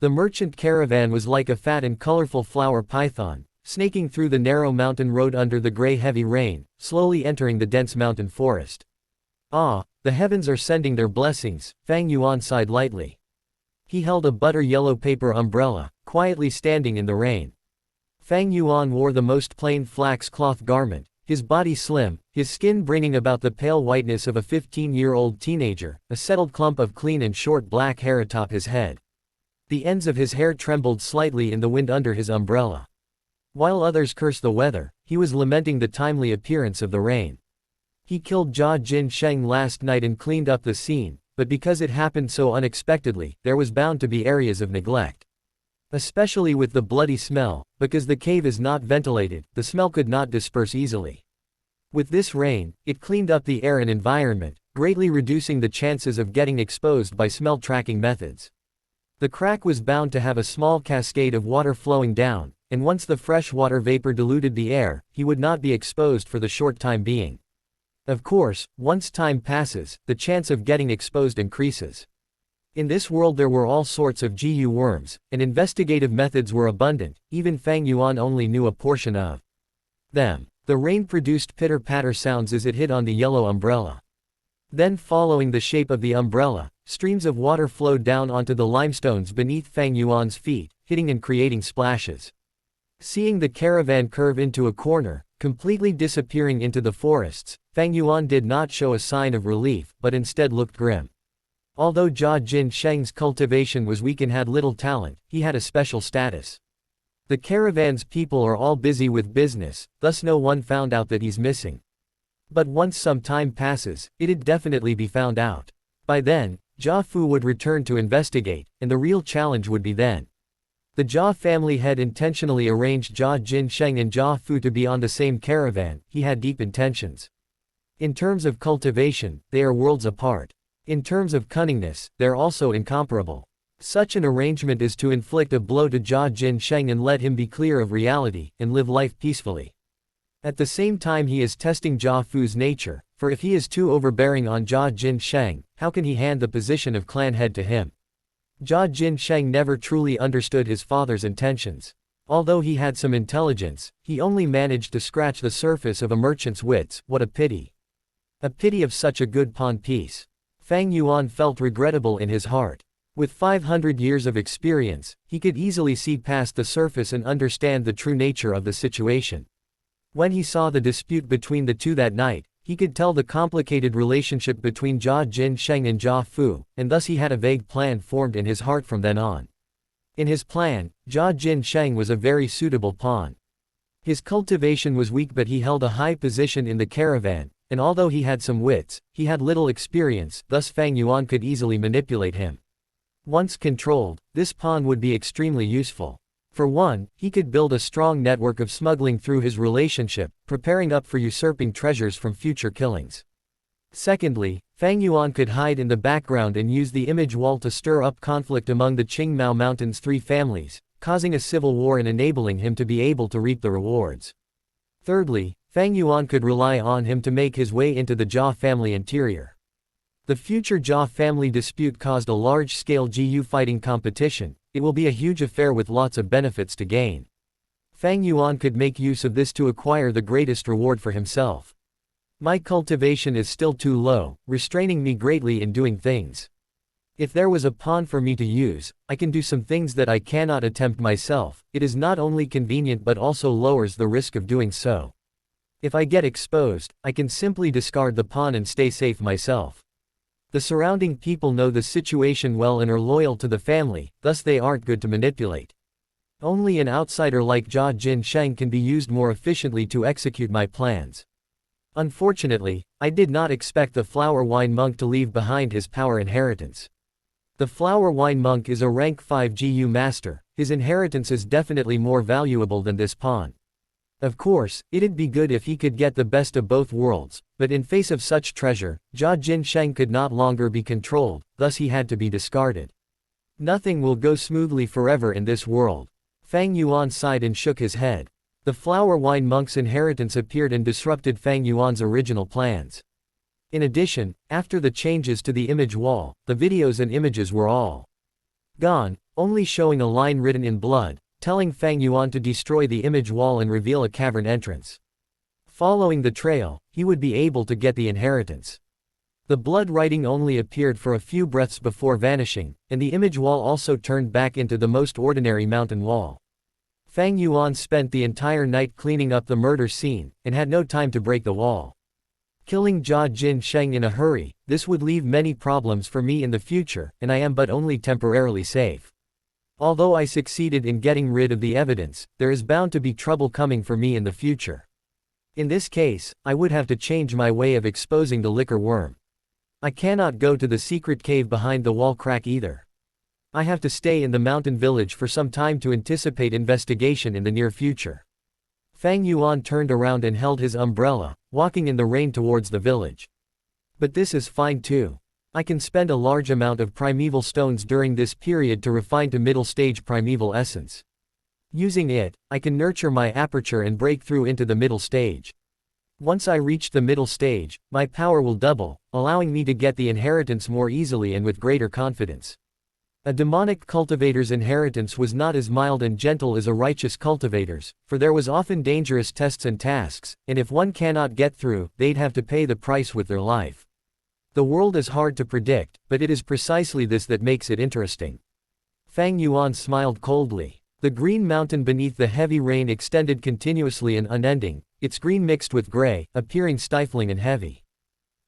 The merchant caravan was like a fat and colorful flower python, snaking through the narrow mountain road under the gray heavy rain, slowly entering the dense mountain forest. Ah, the heavens are sending their blessings, Fang Yuan sighed lightly. He held a butter-yellow paper umbrella, quietly standing in the rain. Fang Yuan wore the most plain flax cloth garment, his body slim, his skin bringing about the pale whiteness of a 15-year-old teenager, a settled clump of clean and short black hair atop his head. The ends of his hair trembled slightly in the wind under his umbrella. While others cursed the weather, he was lamenting the timely appearance of the rain. He killed Jia Jin Sheng last night and cleaned up the scene, but because it happened so unexpectedly, there was bound to be areas of neglect. Especially with the bloody smell, because the cave is not ventilated, the smell could not disperse easily. With this rain, it cleaned up the air and environment, greatly reducing the chances of getting exposed by smell tracking methods. The crack was bound to have a small cascade of water flowing down, and once the fresh water vapor diluted the air, he would not be exposed for the short time being. Of course, once time passes, the chance of getting exposed increases. In this world there were all sorts of GU worms, and investigative methods were abundant, even Fang Yuan only knew a portion of them. The rain produced pitter-patter sounds as it hit on the yellow umbrella. Then following the shape of the umbrella, streams of water flowed down onto the limestones beneath Fang Yuan's feet, hitting and creating splashes. Seeing the caravan curve into a corner, completely disappearing into the forests, Fang Yuan did not show a sign of relief, but instead looked grim. Although Jia Jin Sheng's cultivation was weak and had little talent, he had a special status. The caravan's people are all busy with business, thus no one found out that he's missing. But once some time passes, it'd definitely be found out. By then, Jia Fu would return to investigate, and the real challenge would be then. The Jia family had intentionally arranged Jia Jin Sheng and Jia Fu to be on the same caravan. He had deep intentions. In terms of cultivation, they are worlds apart. In terms of cunningness, they're also incomparable. Such an arrangement is to inflict a blow to Jia Jin Sheng and let him be clear of reality, and live life peacefully. At the same time he is testing Jia Fu's nature, for if he is too overbearing on Jia Jin Sheng, how can he hand the position of clan head to him? Jia Jin Sheng never truly understood his father's intentions. Although he had some intelligence, he only managed to scratch the surface of a merchant's wits. What a pity. A pity of such a good pawn piece. Fang Yuan felt regrettable in his heart. With 500 years of experience, he could easily see past the surface and understand the true nature of the situation. When he saw the dispute between the two that night, he could tell the complicated relationship between Jia Jin Sheng and Jia Fu, and thus he had a vague plan formed in his heart from then on. In his plan, Jia Jin Sheng was a very suitable pawn. His cultivation was weak but he held a high position in the caravan, and although he had some wits, he had little experience, thus Fang Yuan could easily manipulate him. Once controlled, this pawn would be extremely useful. For one, he could build a strong network of smuggling through his relationship, preparing up for usurping treasures from future killings. Secondly, Fang Yuan could hide in the background and use the image wall to stir up conflict among the Qingmao Mountain's three families, causing a civil war and enabling him to be able to reap the rewards. Thirdly, Fang Yuan could rely on him to make his way into the Jia family interior. The future Jia family dispute caused a large-scale GU fighting competition. It will be a huge affair with lots of benefits to gain. Fang Yuan could make use of this to acquire the greatest reward for himself. My cultivation is still too low, restraining me greatly in doing things. If there was a pawn for me to use, I can do some things that I cannot attempt myself. It is not only convenient but also lowers the risk of doing so. If I get exposed, I can simply discard the pawn and stay safe myself. The surrounding people know the situation well and are loyal to the family, thus they aren't good to manipulate. Only an outsider like Jia Jin Sheng can be used more efficiently to execute my plans. Unfortunately, I did not expect the flower wine monk to leave behind his power inheritance. The flower wine monk is a rank 5 GU master, his inheritance is definitely more valuable than this pawn. Of course, it'd be good if he could get the best of both worlds, but in face of such treasure, Jia Jin Sheng could not longer be controlled, thus he had to be discarded. Nothing will go smoothly forever in this world. Fang Yuan sighed and shook his head. The flower wine monk's inheritance appeared and disrupted Fang Yuan's original plans. In addition, after the changes to the image wall, the videos and images were all gone, only showing a line written in blood, telling Fang Yuan to destroy the image wall and reveal a cavern entrance. Following the trail, he would be able to get the inheritance. The blood writing only appeared for a few breaths before vanishing, and the image wall also turned back into the most ordinary mountain wall. Fang Yuan spent the entire night cleaning up the murder scene, and had no time to break the wall. Killing Jia Jinsheng in a hurry, this would leave many problems for me in the future, and I am but only temporarily safe. Although I succeeded in getting rid of the evidence, there is bound to be trouble coming for me in the future. In this case, I would have to change my way of exposing the liquor worm. I cannot go to the secret cave behind the wall crack either. I have to stay in the mountain village for some time to anticipate investigation in the near future. Fang Yuan turned around and held his umbrella, walking in the rain towards the village. But this is fine too. I can spend a large amount of primeval stones during this period to refine to middle stage primeval essence. Using it, I can nurture my aperture and break through into the middle stage. Once I reach the middle stage, my power will double, allowing me to get the inheritance more easily and with greater confidence. A demonic cultivator's inheritance was not as mild and gentle as a righteous cultivator's, for there was often dangerous tests and tasks, and if one cannot get through, they'd have to pay the price with their life. The world is hard to predict, but it is precisely this that makes it interesting. Fang Yuan smiled coldly. The green mountain beneath the heavy rain extended continuously and unending, its green mixed with gray, appearing stifling and heavy.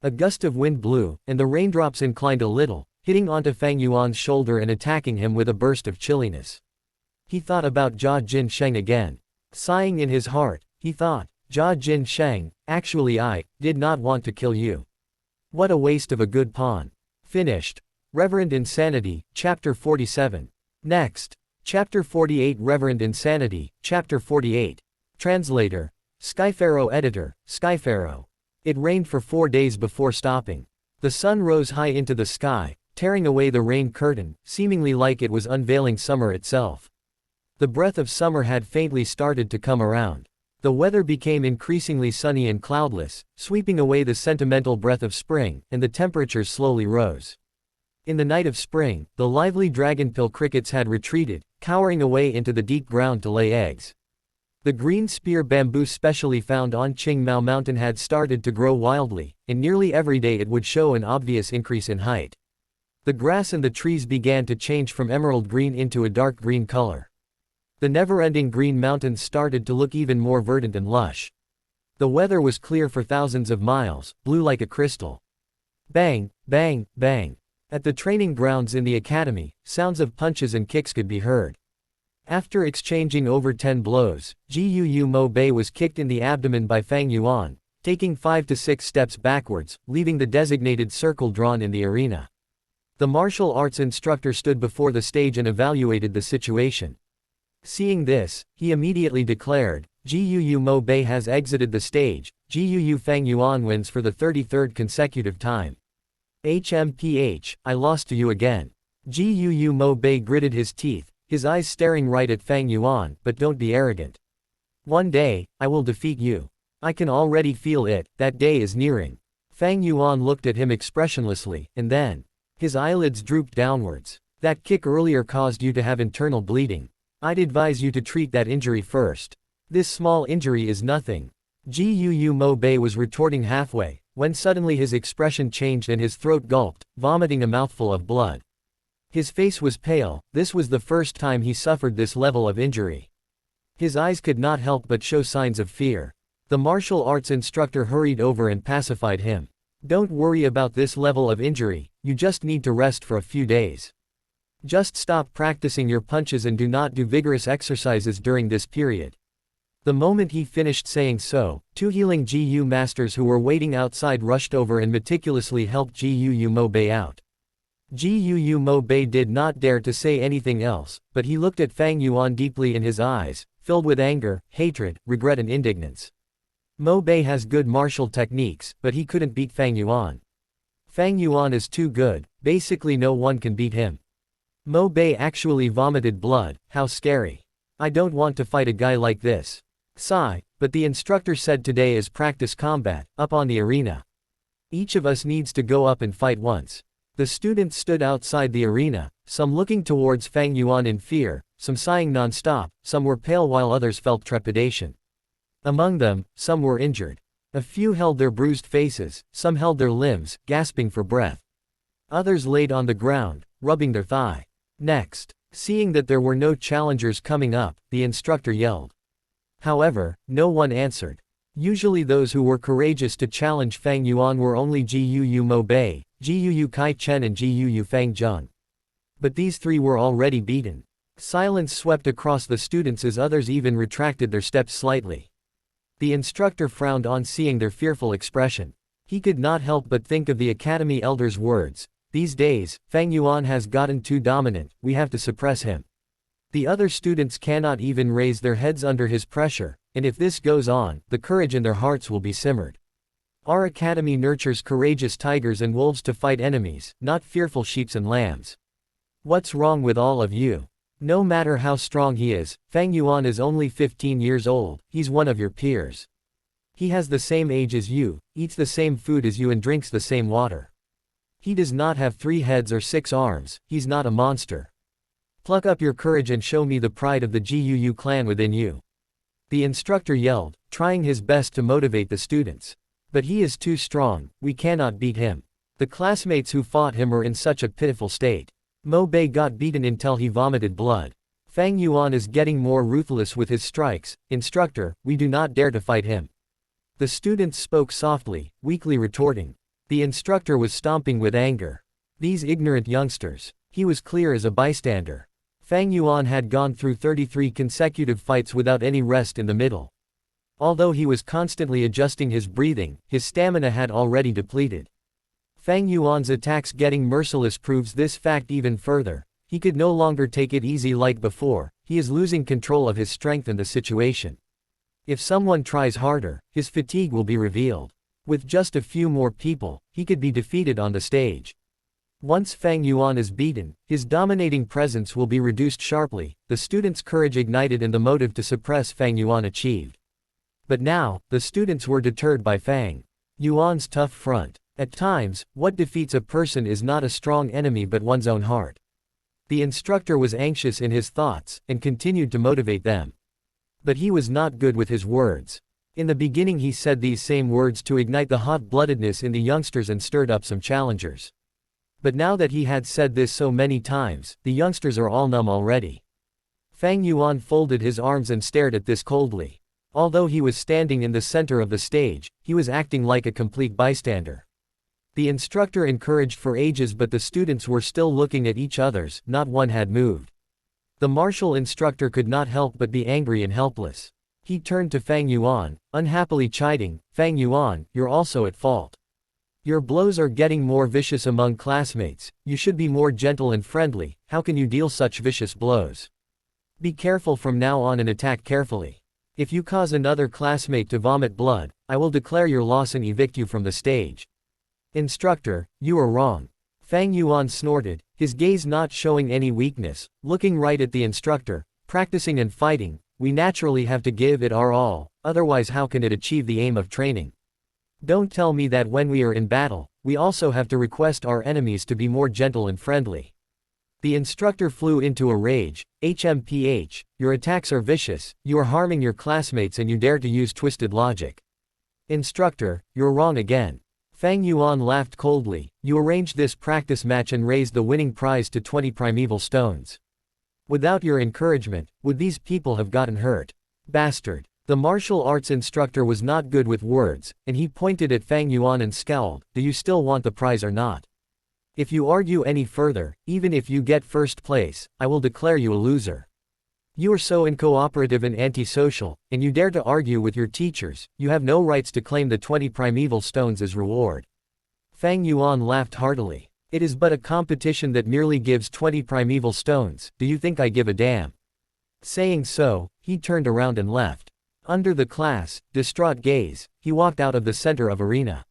A gust of wind blew, and the raindrops inclined a little, hitting onto Fang Yuan's shoulder and attacking him with a burst of chilliness. He thought about Jia Jinsheng again. Sighing in his heart, he thought, Jia Jinsheng, actually I did not want to kill you. What a waste of a good pawn. Finished. Reverend Insanity, Chapter 47. Next. Chapter 48 Reverend Insanity, Chapter 48. Translator. Skypharaoh Editor, Skypharaoh. It rained for 4 days before stopping. The sun rose high into the sky, tearing away the rain curtain, seemingly like it was unveiling summer itself. The breath of summer had faintly started to come around. The weather became increasingly sunny and cloudless, sweeping away the sentimental breath of spring, and the temperatures slowly rose. In the night of spring, the lively dragonpill crickets had retreated, cowering away into the deep ground to lay eggs. The green spear bamboo specially found on Qingmao Mountain had started to grow wildly, and nearly every day it would show an obvious increase in height. The grass and the trees began to change from emerald green into a dark green color. The never-ending green mountains started to look even more verdant and lush. The weather was clear for thousands of miles, blue like a crystal. Bang, bang, bang. At the training grounds in the academy, sounds of punches and kicks could be heard. After exchanging over 10 blows, Jiu Mo Bei was kicked in the abdomen by Fang Yuan, taking 5 to 6 steps backwards, leaving the designated circle drawn in the arena. The martial arts instructor stood before the stage and evaluated the situation. Seeing this, he immediately declared, Jiu Mo Bei has exited the stage. Jiu Fang Yuan wins for the 33rd consecutive time. HMPH, I lost to you again. Jiu Mo Bei gritted his teeth, his eyes staring right at Fang Yuan, but don't be arrogant. One day, I will defeat you. I can already feel it, that day is nearing. Fang Yuan looked at him expressionlessly, and then, his eyelids drooped downwards. That kick earlier caused you to have internal bleeding. I'd advise you to treat that injury first. This small injury is nothing. Jiu Mo Bei was retorting halfway, when suddenly his expression changed and his throat gulped, vomiting a mouthful of blood. His face was pale, this was the first time he suffered this level of injury. His eyes could not help but show signs of fear. The martial arts instructor hurried over and pacified him. Don't worry about this level of injury, you just need to rest for a few days. Just stop practicing your punches and do not do vigorous exercises during this period. The moment he finished saying so, 2 healing GU masters who were waiting outside rushed over and meticulously helped GU Mo Bei out. GU Mo Bei did not dare to say anything else, but he looked at Fang Yuan deeply in his eyes, filled with anger, hatred, regret and indignance. Mo Bei has good martial techniques, but he couldn't beat Fang Yuan. Fang Yuan is too good, basically no one can beat him. Mo Bei actually vomited blood, how scary. I don't want to fight a guy like this. Sigh, but the instructor said today is practice combat, up on the arena. Each of us needs to go up and fight once. The students stood outside the arena, some looking towards Fang Yuan in fear, some sighing non-stop, some were pale while others felt trepidation. Among them, some were injured. A few held their bruised faces, some held their limbs, gasping for breath. Others laid on the ground, rubbing their thigh. Next, seeing that there were no challengers coming up, the instructor yelled. However, no one answered. Usually those who were courageous to challenge Fang Yuan were only Jiu Mo Bei, Jiu Kai Chen and Jiu Fang Zheng. But these three were already beaten. Silence swept across the students as others even retracted their steps slightly. The instructor frowned on seeing their fearful expression. He could not help but think of the academy elder's words. These days, Fang Yuan has gotten too dominant, we have to suppress him. The other students cannot even raise their heads under his pressure, and if this goes on, the courage in their hearts will be simmered. Our academy nurtures courageous tigers and wolves to fight enemies, not fearful sheep and lambs. What's wrong with all of you? No matter how strong he is, Fang Yuan is only 15 years old, he's one of your peers. He has the same age as you, eats the same food as you and drinks the same water. He does not have 3 heads or 6 arms, he's not a monster. Pluck up your courage and show me the pride of the Jiu clan within you. The instructor yelled, trying his best to motivate the students. But he is too strong, we cannot beat him. The classmates who fought him were in such a pitiful state. Mo Bei got beaten until he vomited blood. Fang Yuan is getting more ruthless with his strikes. Instructor, we do not dare to fight him. The students spoke softly, weakly retorting. The instructor was stomping with anger. These ignorant youngsters. He was clear as a bystander. Fang Yuan had gone through 33 consecutive fights without any rest in the middle. Although he was constantly adjusting his breathing, his stamina had already depleted. Fang Yuan's attacks getting merciless proves this fact even further. He could no longer take it easy like before, he is losing control of his strength and the situation. If someone tries harder, his fatigue will be revealed. With just a few more people, he could be defeated on the stage. Once Fang Yuan is beaten, his dominating presence will be reduced sharply, the students' courage ignited and the motive to suppress Fang Yuan achieved. But now, the students were deterred by Fang Yuan's tough front. At times, what defeats a person is not a strong enemy but one's own heart. The instructor was anxious in his thoughts, and continued to motivate them. But he was not good with his words. In the beginning he said these same words to ignite the hot-bloodedness in the youngsters and stirred up some challengers. But now that he had said this so many times, the youngsters are all numb already. Fang Yuan folded his arms and stared at this coldly. Although he was standing in the center of the stage, he was acting like a complete bystander. The instructor encouraged for ages but the students were still looking at each other's, not one had moved. The martial instructor could not help but be angry and helpless. He turned to Fang Yuan, unhappily chiding, Fang Yuan, you're also at fault. Your blows are getting more vicious among classmates, you should be more gentle and friendly, how can you deal such vicious blows? Be careful from now on and attack carefully. If you cause another classmate to vomit blood, I will declare your loss and evict you from the stage. Instructor, you are wrong. Fang Yuan snorted, his gaze not showing any weakness, looking right at the instructor. Practicing and fighting, we naturally have to give it our all, otherwise how can it achieve the aim of training? Don't tell me that when we are in battle, we also have to request our enemies to be more gentle and friendly. The instructor flew into a rage. HMPH, your attacks are vicious, you are harming your classmates and you dare to use twisted logic. Instructor, you're wrong again. Fang Yuan laughed coldly, you arranged this practice match and raised the winning prize to 20 primeval stones. Without your encouragement, would these people have gotten hurt? Bastard. The martial arts instructor was not good with words, and he pointed at Fang Yuan and scowled, do you still want the prize or not? If you argue any further, even if you get first place, I will declare you a loser. You are so uncooperative and antisocial, and you dare to argue with your teachers, you have no rights to claim the 20 primeval stones as reward. Fang Yuan laughed heartily. It is but a competition that merely gives 20 primeval stones, do you think I give a damn? Saying so, he turned around and left. Under the class, distraught gaze, he walked out of the center of arena.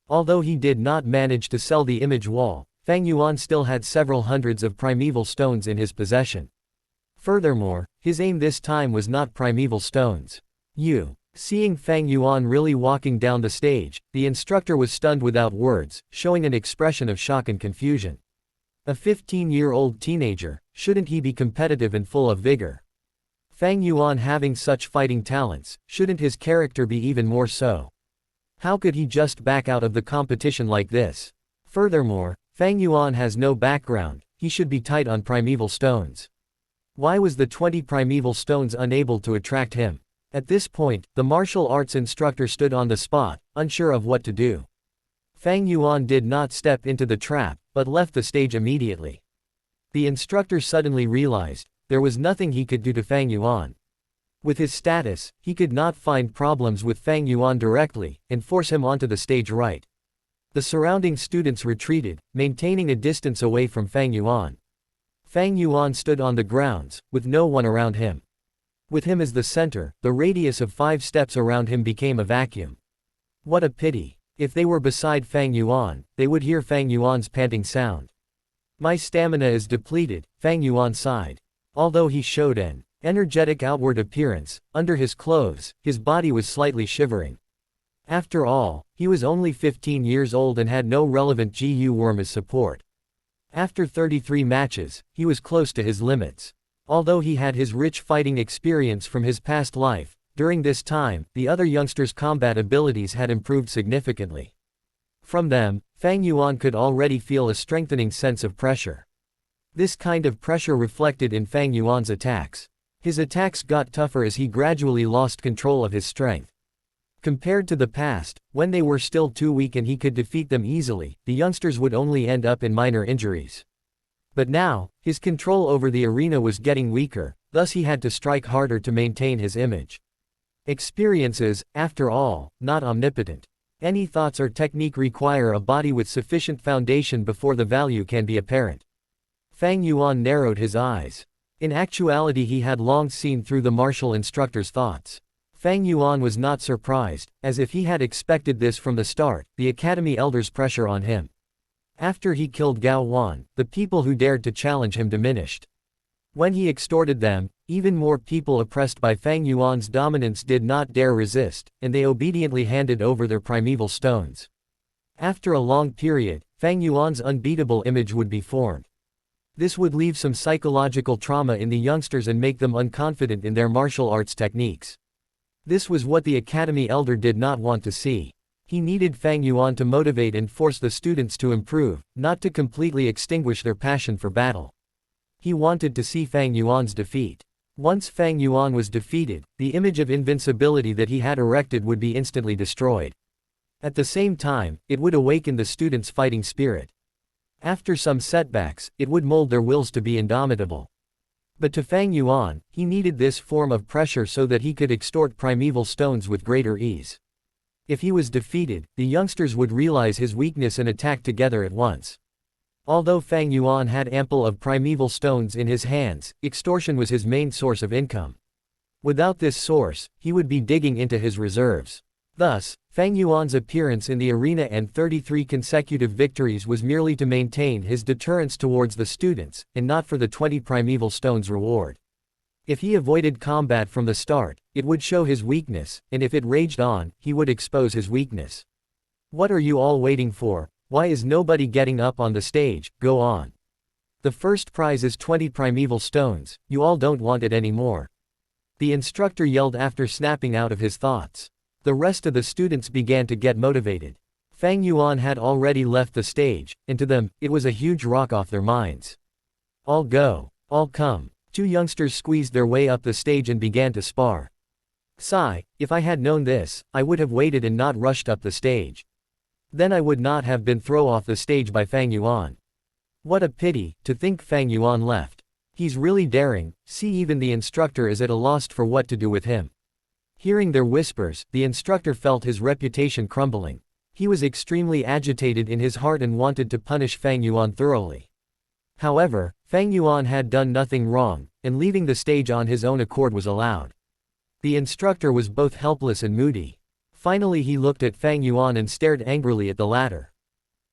Although he did not manage to sell the image wall, Fang Yuan still had several hundreds of primeval stones in his possession. Furthermore, his aim this time was not primeval stones. You Seeing Fang Yuan really walking down the stage, the instructor was stunned without words, showing an expression of shock and confusion. A 15-year-old teenager, shouldn't he be competitive and full of vigor? Fang Yuan having such fighting talents, shouldn't his character be even more so? How could he just back out of the competition like this? Furthermore, Fang Yuan has no background, he should be tight on primeval stones. Why was the 20 primeval stones unable to attract him? At this point, the martial arts instructor stood on the spot, unsure of what to do. Fang Yuan did not step into the trap, but left the stage immediately. The instructor suddenly realized, there was nothing he could do to Fang Yuan. With his status, he could not find problems with Fang Yuan directly, and force him onto the stage right. The surrounding students retreated, maintaining a distance away from Fang Yuan. Fang Yuan stood on the grounds, with no one around him. With him as the center, the radius of 5 steps around him became a vacuum. What a pity. If they were beside Fang Yuan, they would hear Fang Yuan's panting sound. My stamina is depleted, Fang Yuan sighed. Although he showed an energetic outward appearance, under his clothes, his body was slightly shivering. After all, he was only 15 years old and had no relevant GU worm as support. After 33 matches, he was close to his limits. Although he had his rich fighting experience from his past life, during this time, the other youngsters' combat abilities had improved significantly. From them, Fang Yuan could already feel a strengthening sense of pressure. This kind of pressure reflected in Fang Yuan's attacks. His attacks got tougher as he gradually lost control of his strength. Compared to the past, when they were still too weak and he could defeat them easily, the youngsters would only end up in minor injuries. But now, his control over the arena was getting weaker, thus he had to strike harder to maintain his image. Experience is, after all, not omnipotent. Any thoughts or technique require a body with sufficient foundation before the value can be apparent. Fang Yuan narrowed his eyes. In actuality he had long seen through the martial instructor's thoughts. Fang Yuan was not surprised, as if he had expected this from the start, the academy elder's pressure on him. After he killed Gao Wan, the people who dared to challenge him diminished. When he extorted them, even more people oppressed by Fang Yuan's dominance did not dare resist, and they obediently handed over their primeval stones. After a long period, Fang Yuan's unbeatable image would be formed. This would leave some psychological trauma in the youngsters and make them unconfident in their martial arts techniques. This was what the academy elder did not want to see. He needed Fang Yuan to motivate and force the students to improve, not to completely extinguish their passion for battle. He wanted to see Fang Yuan's defeat. Once Fang Yuan was defeated, the image of invincibility that he had erected would be instantly destroyed. At the same time, it would awaken the students' fighting spirit. After some setbacks, it would mold their wills to be indomitable. But to Fang Yuan, he needed this form of pressure so that he could extort primeval stones with greater ease. If he was defeated, the youngsters would realize his weakness and attack together at once. Although Fang Yuan had ample of primeval stones in his hands, extortion was his main source of income. Without this source, he would be digging into his reserves. Thus, Fang Yuan's appearance in the arena and 33 consecutive victories was merely to maintain his deterrence towards the students, and not for the 20 primeval stones reward. If he avoided combat from the start, it would show his weakness, and if it raged on, he would expose his weakness. What are you all waiting for? Why is nobody getting up on the stage? Go on. The first prize is 20 primeval stones, you all don't want it anymore. The instructor yelled after snapping out of his thoughts. The rest of the students began to get motivated. Fang Yuan had already left the stage, and to them, it was a huge rock off their minds. All go. All come. 2 youngsters squeezed their way up the stage and began to spar. Sigh, if I had known this, I would have waited and not rushed up the stage. Then I would not have been thrown off the stage by Fang Yuan. What a pity, to think Fang Yuan left. He's really daring, see even the instructor is at a loss for what to do with him. Hearing their whispers, the instructor felt his reputation crumbling. He was extremely agitated in his heart and wanted to punish Fang Yuan thoroughly. However, Fang Yuan had done nothing wrong, and leaving the stage on his own accord was allowed. The instructor was both helpless and moody. Finally he looked at Fang Yuan and stared angrily at the latter.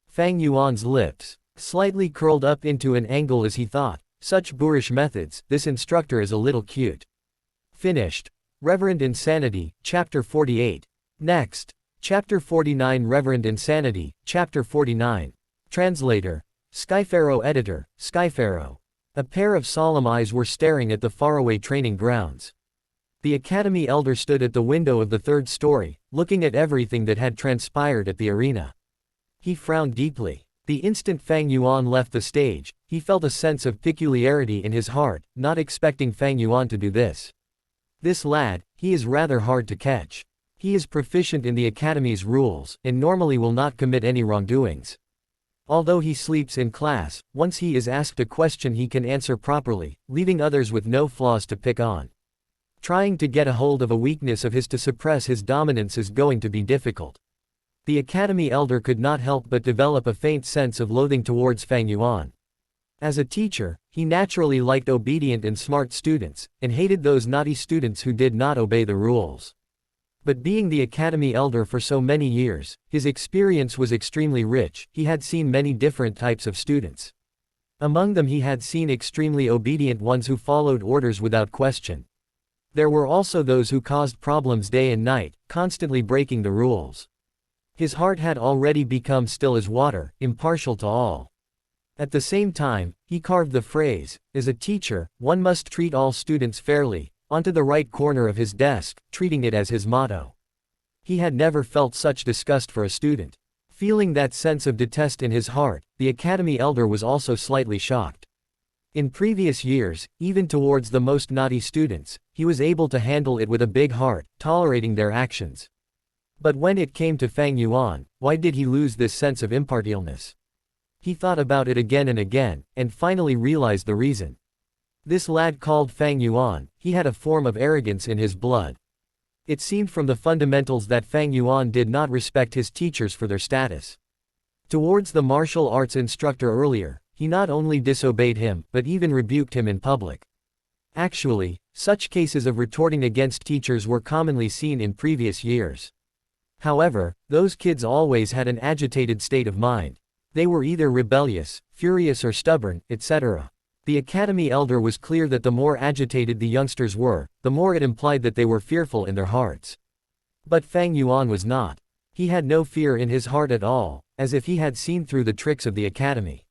Fang Yuan's lips slightly curled up into an angle as he thought, such boorish methods, this instructor is a little cute. Finished. Reverend Insanity, Chapter 48. Next. Chapter 49 Reverend Insanity, Chapter 49. Translator. Skypharaoh Editor, Skypharaoh. A pair of solemn eyes were staring at the faraway training grounds. The Academy Elder stood at the window of the third story, looking at everything that had transpired at the arena. He frowned deeply. The instant Fang Yuan left the stage, he felt a sense of peculiarity in his heart, not expecting Fang Yuan to do this. This lad, he is rather hard to catch. He is proficient in the Academy's rules, and normally will not commit any wrongdoings. Although he sleeps in class, once he is asked a question he can answer properly, leaving others with no flaws to pick on. Trying to get a hold of a weakness of his to suppress his dominance is going to be difficult. The Academy Elder could not help but develop a faint sense of loathing towards Fang Yuan. As a teacher, he naturally liked obedient and smart students, and hated those naughty students who did not obey the rules. But being the Academy Elder for so many years, his experience was extremely rich. He had seen many different types of students. Among them he had seen extremely obedient ones who followed orders without question. There were also those who caused problems day and night, constantly breaking the rules. His heart had already become still as water, impartial to all. At the same time, he carved the phrase, "As a teacher, one must treat all students fairly," onto the right corner of his desk, treating it as his motto. He had never felt such disgust for a student. Feeling that sense of detest in his heart, the Academy Elder was also slightly shocked. In previous years, even towards the most naughty students, he was able to handle it with a big heart, tolerating their actions. But when it came to Fang Yuan, why did he lose this sense of impartialness? He thought about it again and again, and finally realized the reason. This lad called Fang Yuan, he had a form of arrogance in his blood. It seemed from the fundamentals that Fang Yuan did not respect his teachers for their status. Towards the martial arts instructor earlier, he not only disobeyed him, but even rebuked him in public. Actually, such cases of retorting against teachers were commonly seen in previous years. However, those kids always had an agitated state of mind. They were either rebellious, furious or stubborn, etc. The Academy Elder was clear that the more agitated the youngsters were, the more it implied that they were fearful in their hearts. But Fang Yuan was not. He had no fear in his heart at all, as if he had seen through the tricks of the Academy.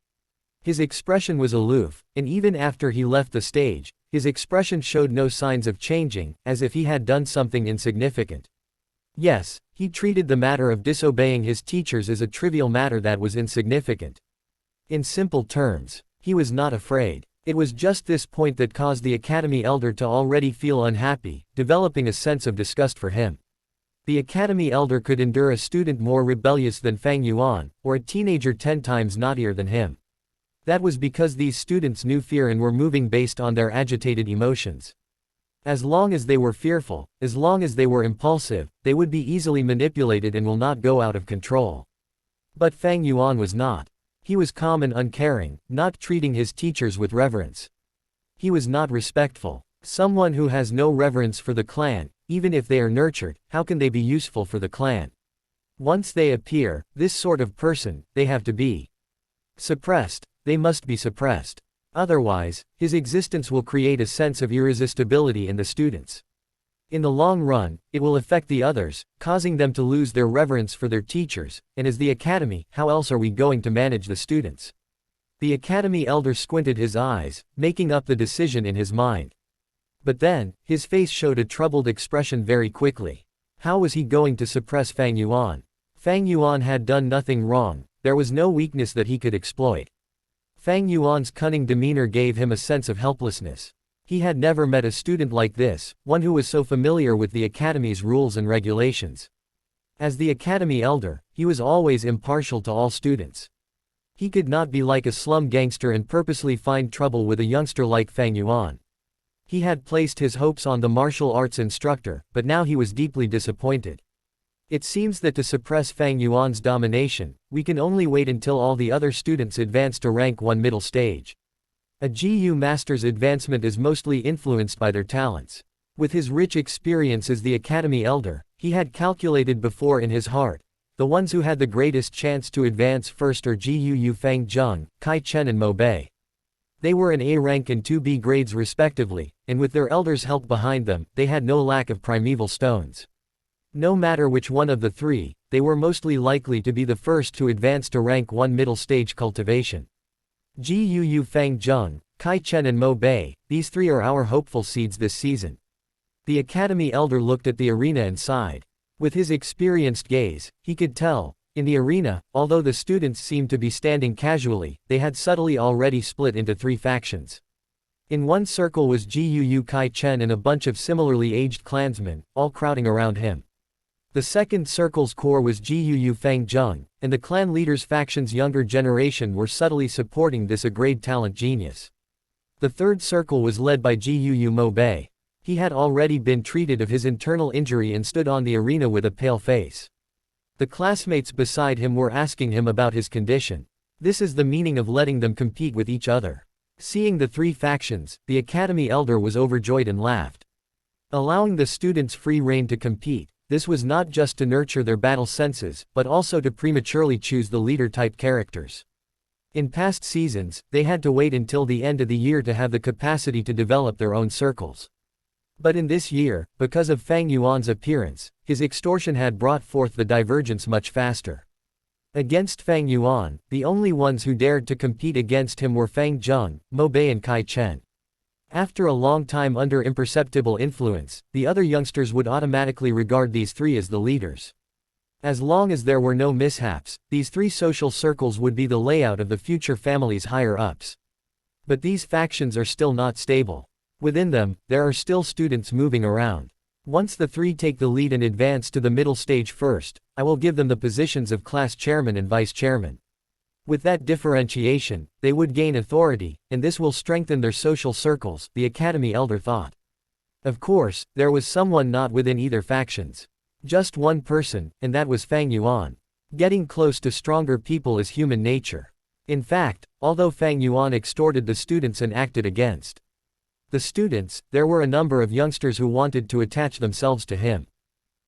His expression was aloof, and even after he left the stage, his expression showed no signs of changing, as if he had done something insignificant. Yes, he treated the matter of disobeying his teachers as a trivial matter that was insignificant. In simple terms, he was not afraid. It was just this point that caused the Academy Elder to already feel unhappy, developing a sense of disgust for him. The Academy Elder could endure a student more rebellious than Fang Yuan, or a teenager 10 times naughtier than him. That was because these students knew fear and were moving based on their agitated emotions. As long as they were fearful, as long as they were impulsive, they would be easily manipulated and will not go out of control. But Fang Yuan was not. He was calm and uncaring, not treating his teachers with reverence. He was not respectful. Someone who has no reverence for the clan, even if they are nurtured, how can they be useful for the clan? Once they appear, this sort of person, they have to be suppressed. They must be suppressed. Otherwise, his existence will create a sense of irresistibility in the students. In the long run, it will affect the others, causing them to lose their reverence for their teachers, and as the Academy, how else are we going to manage the students? The Academy Elder squinted his eyes, making up the decision in his mind. But then, his face showed a troubled expression very quickly. How was he going to suppress Fang Yuan? Fang Yuan had done nothing wrong, there was no weakness that he could exploit. Fang Yuan's cunning demeanor gave him a sense of helplessness. He had never met a student like this, one who was so familiar with the Academy's rules and regulations. As the Academy Elder, he was always impartial to all students. He could not be like a slum gangster and purposely find trouble with a youngster like Fang Yuan. He had placed his hopes on the martial arts instructor, but now he was deeply disappointed. It seems that to suppress Fang Yuan's domination, we can only wait until all the other students advance to rank 1 middle stage. A GU master's advancement is mostly influenced by their talents. With his rich experience as the Academy Elder, he had calculated before in his heart, the ones who had the greatest chance to advance first are GU Fang Zheng, Kai Chen and Mo Bei. They were in A rank and 2B grades respectively, and with their elders' help behind them, they had no lack of primeval stones. No matter which one of the three, they were mostly likely to be the first to advance to rank 1 middle stage cultivation. Gu Fang Zheng, Kai Chen and Mo Bei, these three are our hopeful seeds this season. The academy elder looked at the arena and sighed. With his experienced gaze, he could tell, in the arena, although the students seemed to be standing casually, they had subtly already split into three factions. In one circle was Gu Kai Chen and a bunch of similarly aged clansmen, all crowding around him. The second circle's core was Gu Fang Zheng, and the clan leader's faction's younger generation were subtly supporting this A-grade talent genius. The third circle was led by Gu Mo Bei. He had already been treated of his internal injury and stood on the arena with a pale face. The classmates beside him were asking him about his condition. This is the meaning of letting them compete with each other. Seeing the three factions, the academy elder was overjoyed and laughed. Allowing the students free rein to compete, this was not just to nurture their battle senses, but also to prematurely choose the leader-type characters. In past seasons, they had to wait until the end of the year to have the capacity to develop their own circles. But in this year, because of Fang Yuan's appearance, his extortion had brought forth the divergence much faster. Against Fang Yuan, the only ones who dared to compete against him were Fang Zheng, Mo Bei and Kai Chen. After a long time under imperceptible influence, the other youngsters would automatically regard these three as the leaders. As long as there were no mishaps, these three social circles would be the layout of the future family's higher-ups. But these factions are still not stable. Within them, there are still students moving around. Once the three take the lead and advance to the middle stage first, I will give them the positions of class chairman and vice chairman. With that differentiation, they would gain authority, and this will strengthen their social circles, the academy elder thought. Of course, there was someone not within either factions. Just one person, and that was Fang Yuan. Getting close to stronger people is human nature. In fact, although Fang Yuan extorted the students and acted against the students, there were a number of youngsters who wanted to attach themselves to him.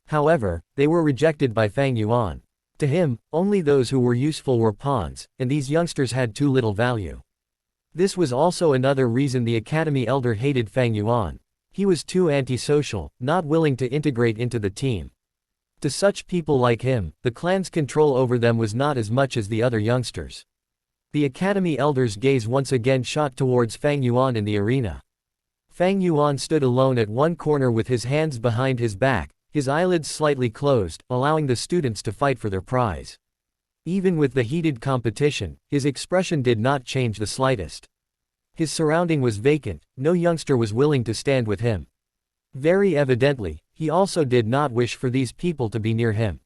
However, they were rejected by Fang Yuan. To him, only those who were useful were pawns, and these youngsters had too little value. This was also another reason the academy elder hated Fang Yuan. He was too antisocial, not willing to integrate into the team. To such people like him, the clan's control over them was not as much as the other youngsters. The academy elder's gaze once again shot towards Fang Yuan in the arena. Fang Yuan stood alone at one corner with his hands behind his back, his eyelids slightly closed, allowing the students to fight for their prize. Even with the heated competition, his expression did not change the slightest. His surrounding was vacant, no youngster was willing to stand with him. Very evidently, he also did not wish for these people to be near him.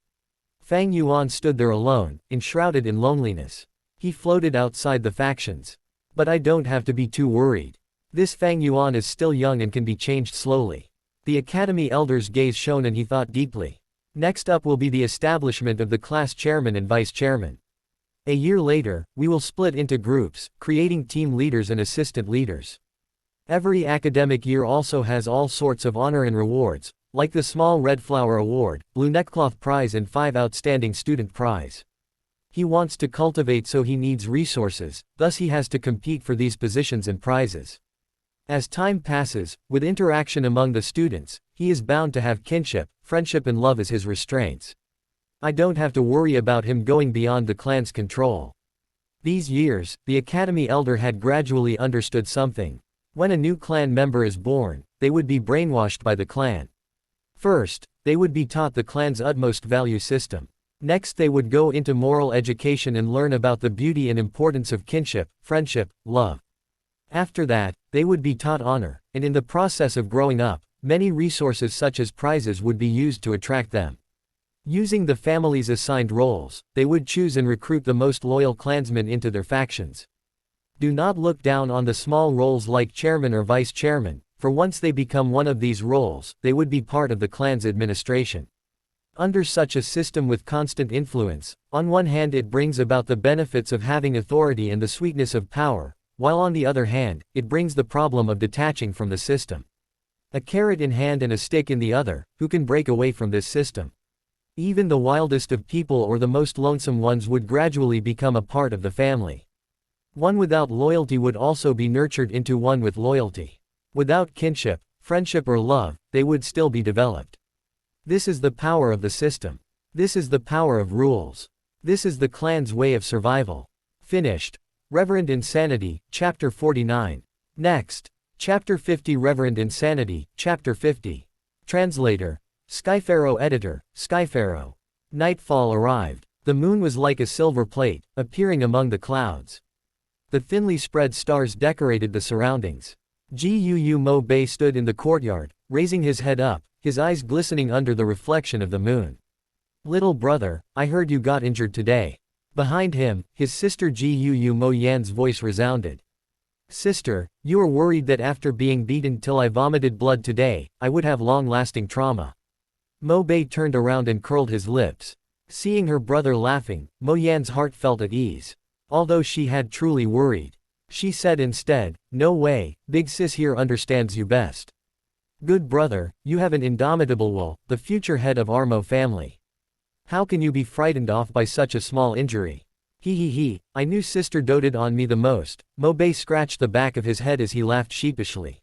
Fang Yuan stood there alone, enshrouded in loneliness. He floated outside the factions. But I don't have to be too worried. This Fang Yuan is still young and can be changed slowly. The academy elder's gaze shone and he thought deeply. Next up will be the establishment of the class chairman and vice chairman. A year later, we will split into groups, creating team leaders and assistant leaders. Every academic year also has all sorts of honor and rewards, like the Small Red Flower Award, Blue Neckcloth Prize and 5 Outstanding Student Prize. He wants to cultivate, so he needs resources, thus he has to compete for these positions and prizes. As time passes, with interaction among the students, he is bound to have kinship, friendship and love as his restraints. I don't have to worry about him going beyond the clan's control. These years, the academy elder had gradually understood something. When a new clan member is born, they would be brainwashed by the clan. First, they would be taught the clan's utmost value system. Next, they would go into moral education and learn about the beauty and importance of kinship, friendship, love. After that, they would be taught honor, and in the process of growing up, many resources such as prizes would be used to attract them. Using the family's assigned roles, they would choose and recruit the most loyal clansmen into their factions. Do not look down on the small roles like chairman or vice chairman, for once they become one of these roles, they would be part of the clan's administration. Under such a system with constant influence, on one hand it brings about the benefits of having authority and the sweetness of power, while on the other hand, it brings the problem of detaching from the system. A carrot in hand and a stick in the other, who can break away from this system? Even the wildest of people or the most lonesome ones would gradually become a part of the family. One without loyalty would also be nurtured into one with loyalty. Without kinship, friendship or love, they would still be developed. This is the power of the system. This is the power of rules. This is the clan's way of survival. Finished. Reverend Insanity, Chapter 49. Next. Chapter 50 Reverend Insanity, Chapter 50. Translator. Skypharaoh Editor, Skypharaoh. Nightfall arrived. The moon was like a silver plate, appearing among the clouds. The thinly spread stars decorated the surroundings. Gu Mo Bei stood in the courtyard, raising his head up, his eyes glistening under the reflection of the moon. Little brother, I heard you got injured today. Behind him, his sister Gu Mo Yan's voice resounded. Sister, you were worried that after being beaten till I vomited blood today, I would have long-lasting trauma. Mo Bei turned around and curled his lips. Seeing her brother laughing, Mo Yan's heart felt at ease. Although she had truly worried. She said instead, no way, big sis here understands you best. Good brother, you have an indomitable will, the future head of our Mo family. How can you be frightened off by such a small injury? He, I knew sister doted on me the most. Mo Bei scratched the back of his head as he laughed sheepishly.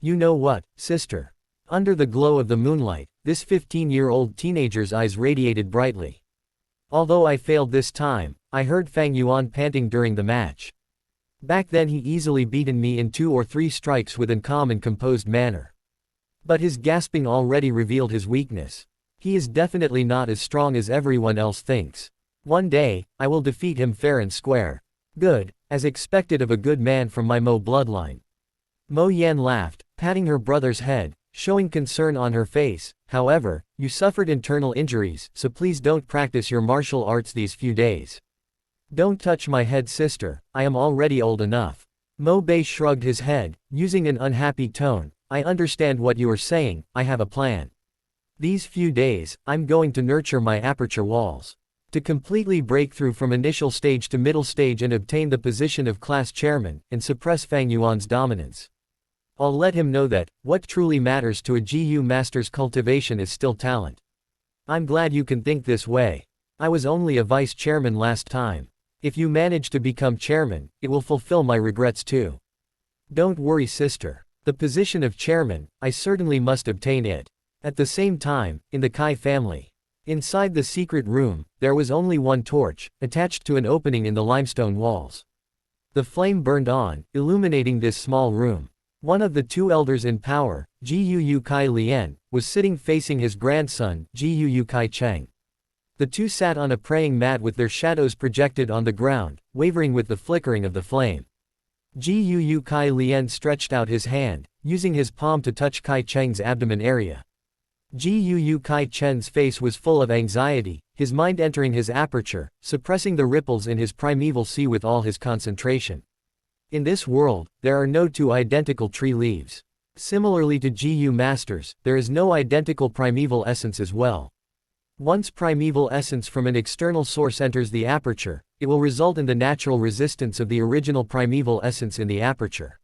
You know what, sister? Under the glow of the moonlight, this 15-year-old teenager's eyes radiated brightly. Although I failed this time, I heard Fang Yuan panting during the match. Back then he easily beaten me in 2 or 3 strikes with a calm and composed manner. But his gasping already revealed his weakness. He is definitely not as strong as everyone else thinks. One day, I will defeat him fair and square. Good, as expected of a good man from my Mo bloodline. Mo Yan laughed, patting her brother's head, showing concern on her face. However, you suffered internal injuries, so please don't practice your martial arts these few days. Don't touch my head, sister, I am already old enough. Mo Bei shrugged his head, using an unhappy tone. I understand what you are saying, I have a plan. These few days, I'm going to nurture my aperture walls. To completely break through from initial stage to middle stage and obtain the position of class chairman, and suppress Fang Yuan's dominance. I'll let him know that, what truly matters to a GU master's cultivation is still talent. I'm glad you can think this way. I was only a vice chairman last time. If you manage to become chairman, it will fulfill my regrets too. Don't worry, sister. The position of chairman, I certainly must obtain it. At the same time, in the Kai family. Inside the secret room, there was only one torch, attached to an opening in the limestone walls. The flame burned on, illuminating this small room. One of the 2 elders in power, Gu Kai Lian, was sitting facing his grandson, Gu Kai Cheng. The 2 sat on a praying mat with their shadows projected on the ground, wavering with the flickering of the flame. Gu Kai Lian stretched out his hand, using his palm to touch Kai Cheng's abdomen area. Gu Kai Chen's face was full of anxiety, his mind entering his aperture, suppressing the ripples in his primeval sea with all his concentration. In this world, there are no 2 identical tree leaves. Similarly to GU masters, there is no identical primeval essence as well. Once primeval essence from an external source enters the aperture, it will result in the natural resistance of the original primeval essence in the aperture.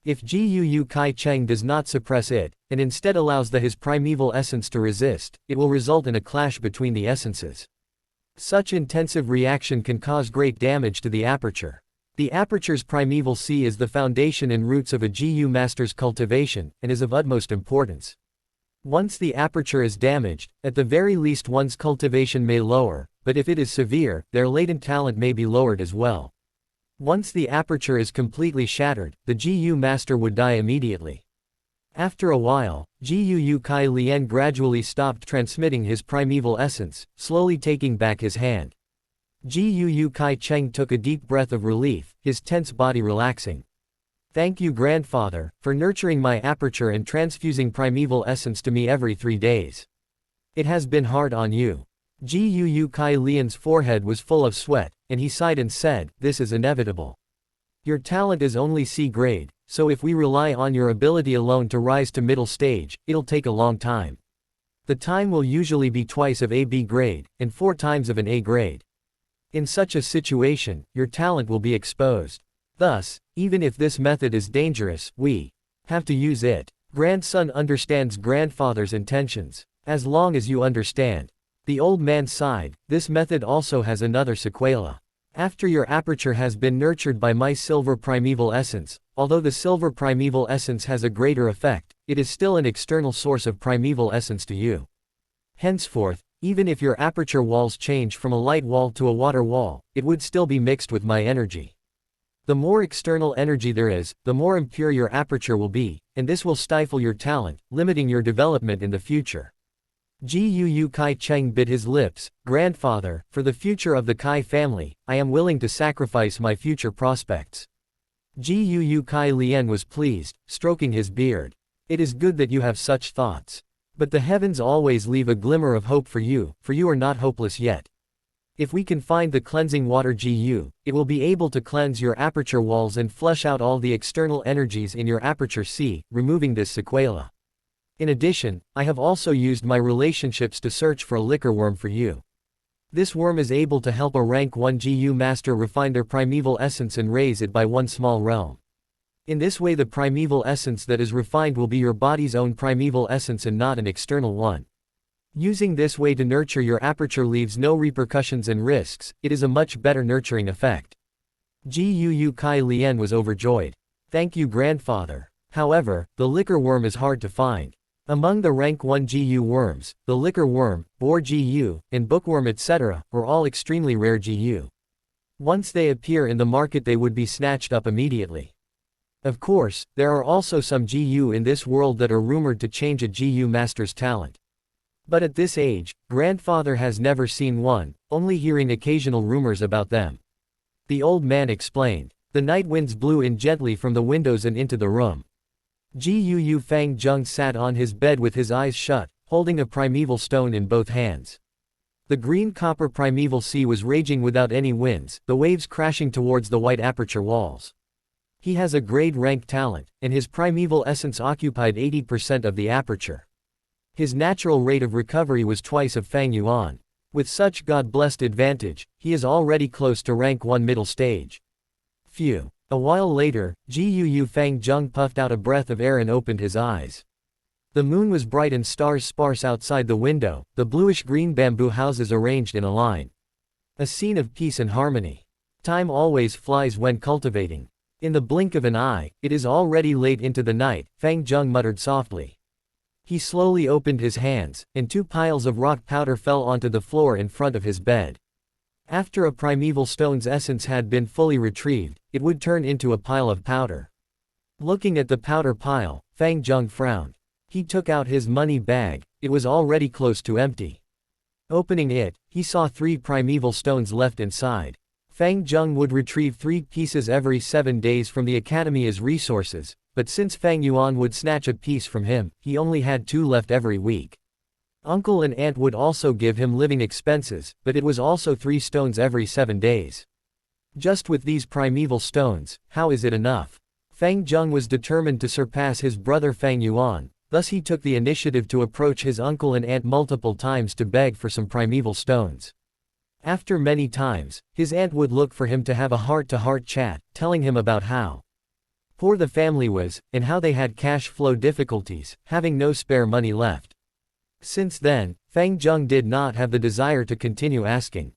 If Gu Kai Cheng does not suppress it, and instead allows his primeval essence to resist, it will result in a clash between the essences. Such intensive reaction can cause great damage to the aperture. The aperture's primeval sea is the foundation and roots of a GU master's cultivation, and is of utmost importance. Once the aperture is damaged, at the very least one's cultivation may lower, but if it is severe, their latent talent may be lowered as well. Once the aperture is completely shattered, the GU master would die immediately. After a while, Gu Kai Lian gradually stopped transmitting his primeval essence, slowly taking back his hand. Gu Kai Cheng took a deep breath of relief, his tense body relaxing. Thank you, grandfather, for nurturing my aperture and transfusing primeval essence to me every 3 days. It has been hard on you. Gu Kai Lian's forehead was full of sweat, and he sighed and said, this is inevitable. Your talent is only C grade, so if we rely on your ability alone to rise to middle stage, it'll take a long time. The time will usually be twice of a B grade, and 4 times of an A grade. In such a situation, your talent will be exposed. Thus, even if this method is dangerous, we have to use it. Grandson understands grandfather's intentions. As long as you understand. The old man sighed, this method also has another sequela. After your aperture has been nurtured by my silver primeval essence, although the silver primeval essence has a greater effect, it is still an external source of primeval essence to you. Henceforth, even if your aperture walls change from a light wall to a water wall, it would still be mixed with my energy. The more external energy there is, the more impure your aperture will be, and this will stifle your talent, limiting your development in the future. Gu Kai Cheng bit his lips. Grandfather, for the future of the Kai family, I am willing to sacrifice my future prospects. Gu Kai Lian was pleased, stroking his beard. It is good that you have such thoughts. But the heavens always leave a glimmer of hope for you are not hopeless yet. If we can find the cleansing water Gu, it will be able to cleanse your aperture walls and flush out all the external energies in your aperture C, removing this sequela. In addition, I have also used my relationships to search for a liquor worm for you. This worm is able to help a rank 1 Gu master refine their primeval essence and raise it by one small realm. In this way the primeval essence that is refined will be your body's own primeval essence and not an external one. Using this way to nurture your aperture leaves no repercussions and risks, it is a much better nurturing effect. Gu Kai Lian was overjoyed. Thank you grandfather. However, the liquor worm is hard to find. Among the rank 1 Gu worms, the liquor worm, boar Gu, and bookworm etc., are all extremely rare Gu. Once they appear in the market they would be snatched up immediately. Of course, there are also some Gu in this world that are rumored to change a Gu master's talent. But at this age, grandfather has never seen one, only hearing occasional rumors about them. The old man explained. The night winds blew in gently from the windows and into the room. Gu Fang Zheng sat on his bed with his eyes shut, holding a primeval stone in both hands. The green copper primeval sea was raging without any winds, the waves crashing towards the white aperture walls. He has a grade rank talent, and his primeval essence occupied 80% of the aperture. His natural rate of recovery was twice of Fang Yuan. With such God-blessed advantage, he is already close to rank 1 middle stage. Phew. A while later, Gu Fang Zheng puffed out a breath of air and opened his eyes. The moon was bright and stars sparse outside the window, the bluish-green bamboo houses arranged in a line. A scene of peace and harmony. Time always flies when cultivating. In the blink of an eye, it is already late into the night, Fang Zheng muttered softly. He slowly opened his hands, and 2 piles of rock powder fell onto the floor in front of his bed. After a primeval stone's essence had been fully retrieved, it would turn into a pile of powder. Looking at the powder pile, Fang Zheng frowned. He took out his money bag, it was already close to empty. Opening it, he saw 3 primeval stones left inside. Fang Zheng would retrieve 3 pieces every 7 days from the academy as resources, but since Fang Yuan would snatch a piece from him, he only had 2 left every week. Uncle and aunt would also give him living expenses, but it was also 3 stones every 7 days. Just with these primeval stones, how is it enough? Fang Zheng was determined to surpass his brother Fang Yuan, thus he took the initiative to approach his uncle and aunt multiple times to beg for some primeval stones. After many times, his aunt would look for him to have a heart-to-heart chat, telling him about how poor the family was, and how they had cash flow difficulties, having no spare money left. Since then, Fang Zheng did not have the desire to continue asking.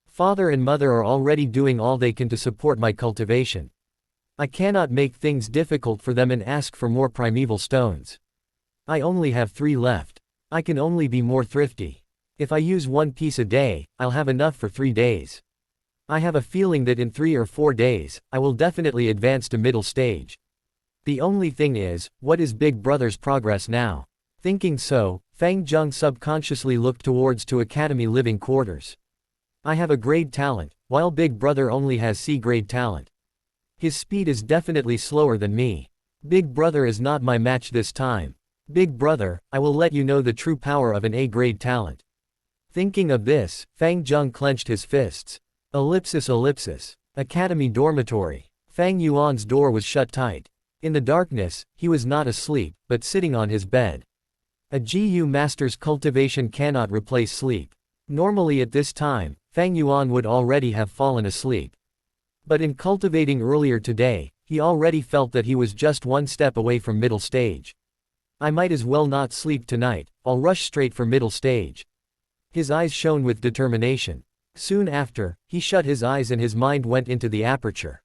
Father and mother are already doing all they can to support my cultivation. I cannot make things difficult for them and ask for more primeval stones. I only have 3 left. I can only be more thrifty. If I use 1 piece a day, I'll have enough for 3 days. I have a feeling that in 3 or 4 days, I will definitely advance to middle stage. The only thing is, what is Big Brother's progress now? Thinking so, Fang Zheng subconsciously looked towards to Academy living quarters. I have a grade talent, while Big Brother only has C grade talent. His speed is definitely slower than me. Big Brother is not my match this time. Big Brother, I will let you know the true power of an A grade talent. Thinking of this, Fang Zheng clenched his fists. Ellipsis. Academy dormitory. Fang Yuan's door was shut tight. In the darkness, he was not asleep, but sitting on his bed. A Gu master's cultivation cannot replace sleep. Normally at this time, Fang Yuan would already have fallen asleep. But in cultivating earlier today, he already felt that he was just 1 step away from middle stage. I might as well not sleep tonight, I'll rush straight for middle stage. His eyes shone with determination. Soon after, he shut his eyes and his mind went into the aperture.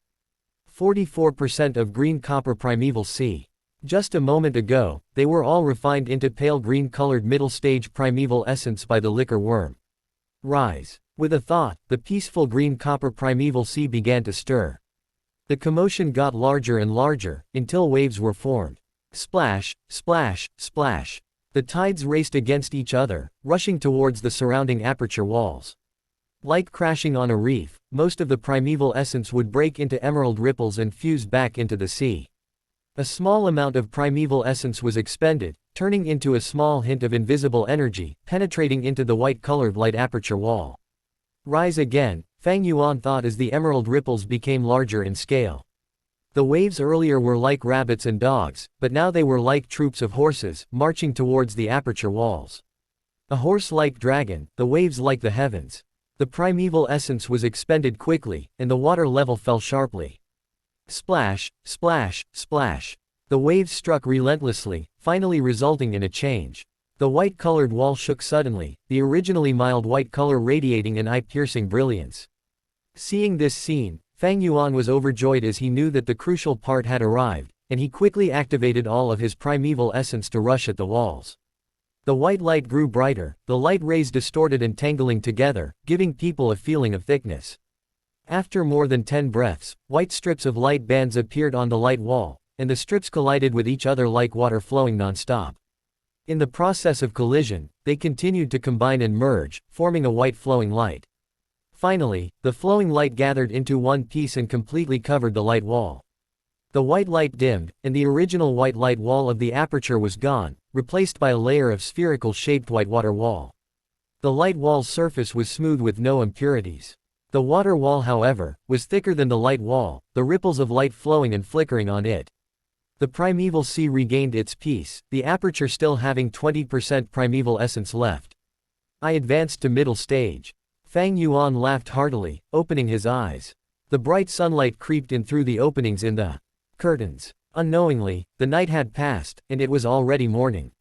44% of green copper primeval sea. Just a moment ago, they were all refined into pale green-colored middle-stage primeval essence by the liquor worm. Rise. With a thought, the peaceful green copper primeval sea began to stir. The commotion got larger and larger, until waves were formed. Splash, splash, splash. The tides raced against each other, rushing towards the surrounding aperture walls. Like crashing on a reef, most of the primeval essence would break into emerald ripples and fuse back into the sea. A small amount of primeval essence was expended, turning into a small hint of invisible energy, penetrating into the white-colored light aperture wall. Rise again, Fang Yuan thought as the emerald ripples became larger in scale. The waves earlier were like rabbits and dogs, but now they were like troops of horses, marching towards the aperture walls. A horse like dragon, the waves like the heavens. The primeval essence was expended quickly, and the water level fell sharply. Splash, splash, splash. The waves struck relentlessly, finally resulting in a change. The white-colored wall shook suddenly, the originally mild white color radiating an eye-piercing brilliance. Seeing this scene, Fang Yuan was overjoyed as he knew that the crucial part had arrived, and he quickly activated all of his primeval essence to rush at the walls. The white light grew brighter, the light rays distorted and tangling together, giving people a feeling of thickness. After more than 10 breaths, white strips of light bands appeared on the light wall, and the strips collided with each other like water flowing non-stop. In the process of collision, they continued to combine and merge, forming a white flowing light. Finally, the flowing light gathered into one piece and completely covered the light wall. The white light dimmed, and the original white light wall of the aperture was gone, replaced by a layer of spherical-shaped whitewater wall. The light wall's surface was smooth with no impurities. The water wall, however, was thicker than the light wall, the ripples of light flowing and flickering on it. The primeval sea regained its peace, the aperture still having 20% primeval essence left. I advanced to middle stage. Fang Yuan laughed heartily, opening his eyes. The bright sunlight creeped in through the openings in the curtains. Unknowingly, the night had passed, and it was already morning.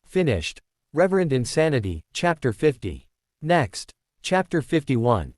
Finished. Reverend Insanity, Chapter 50. Next. Chapter 51.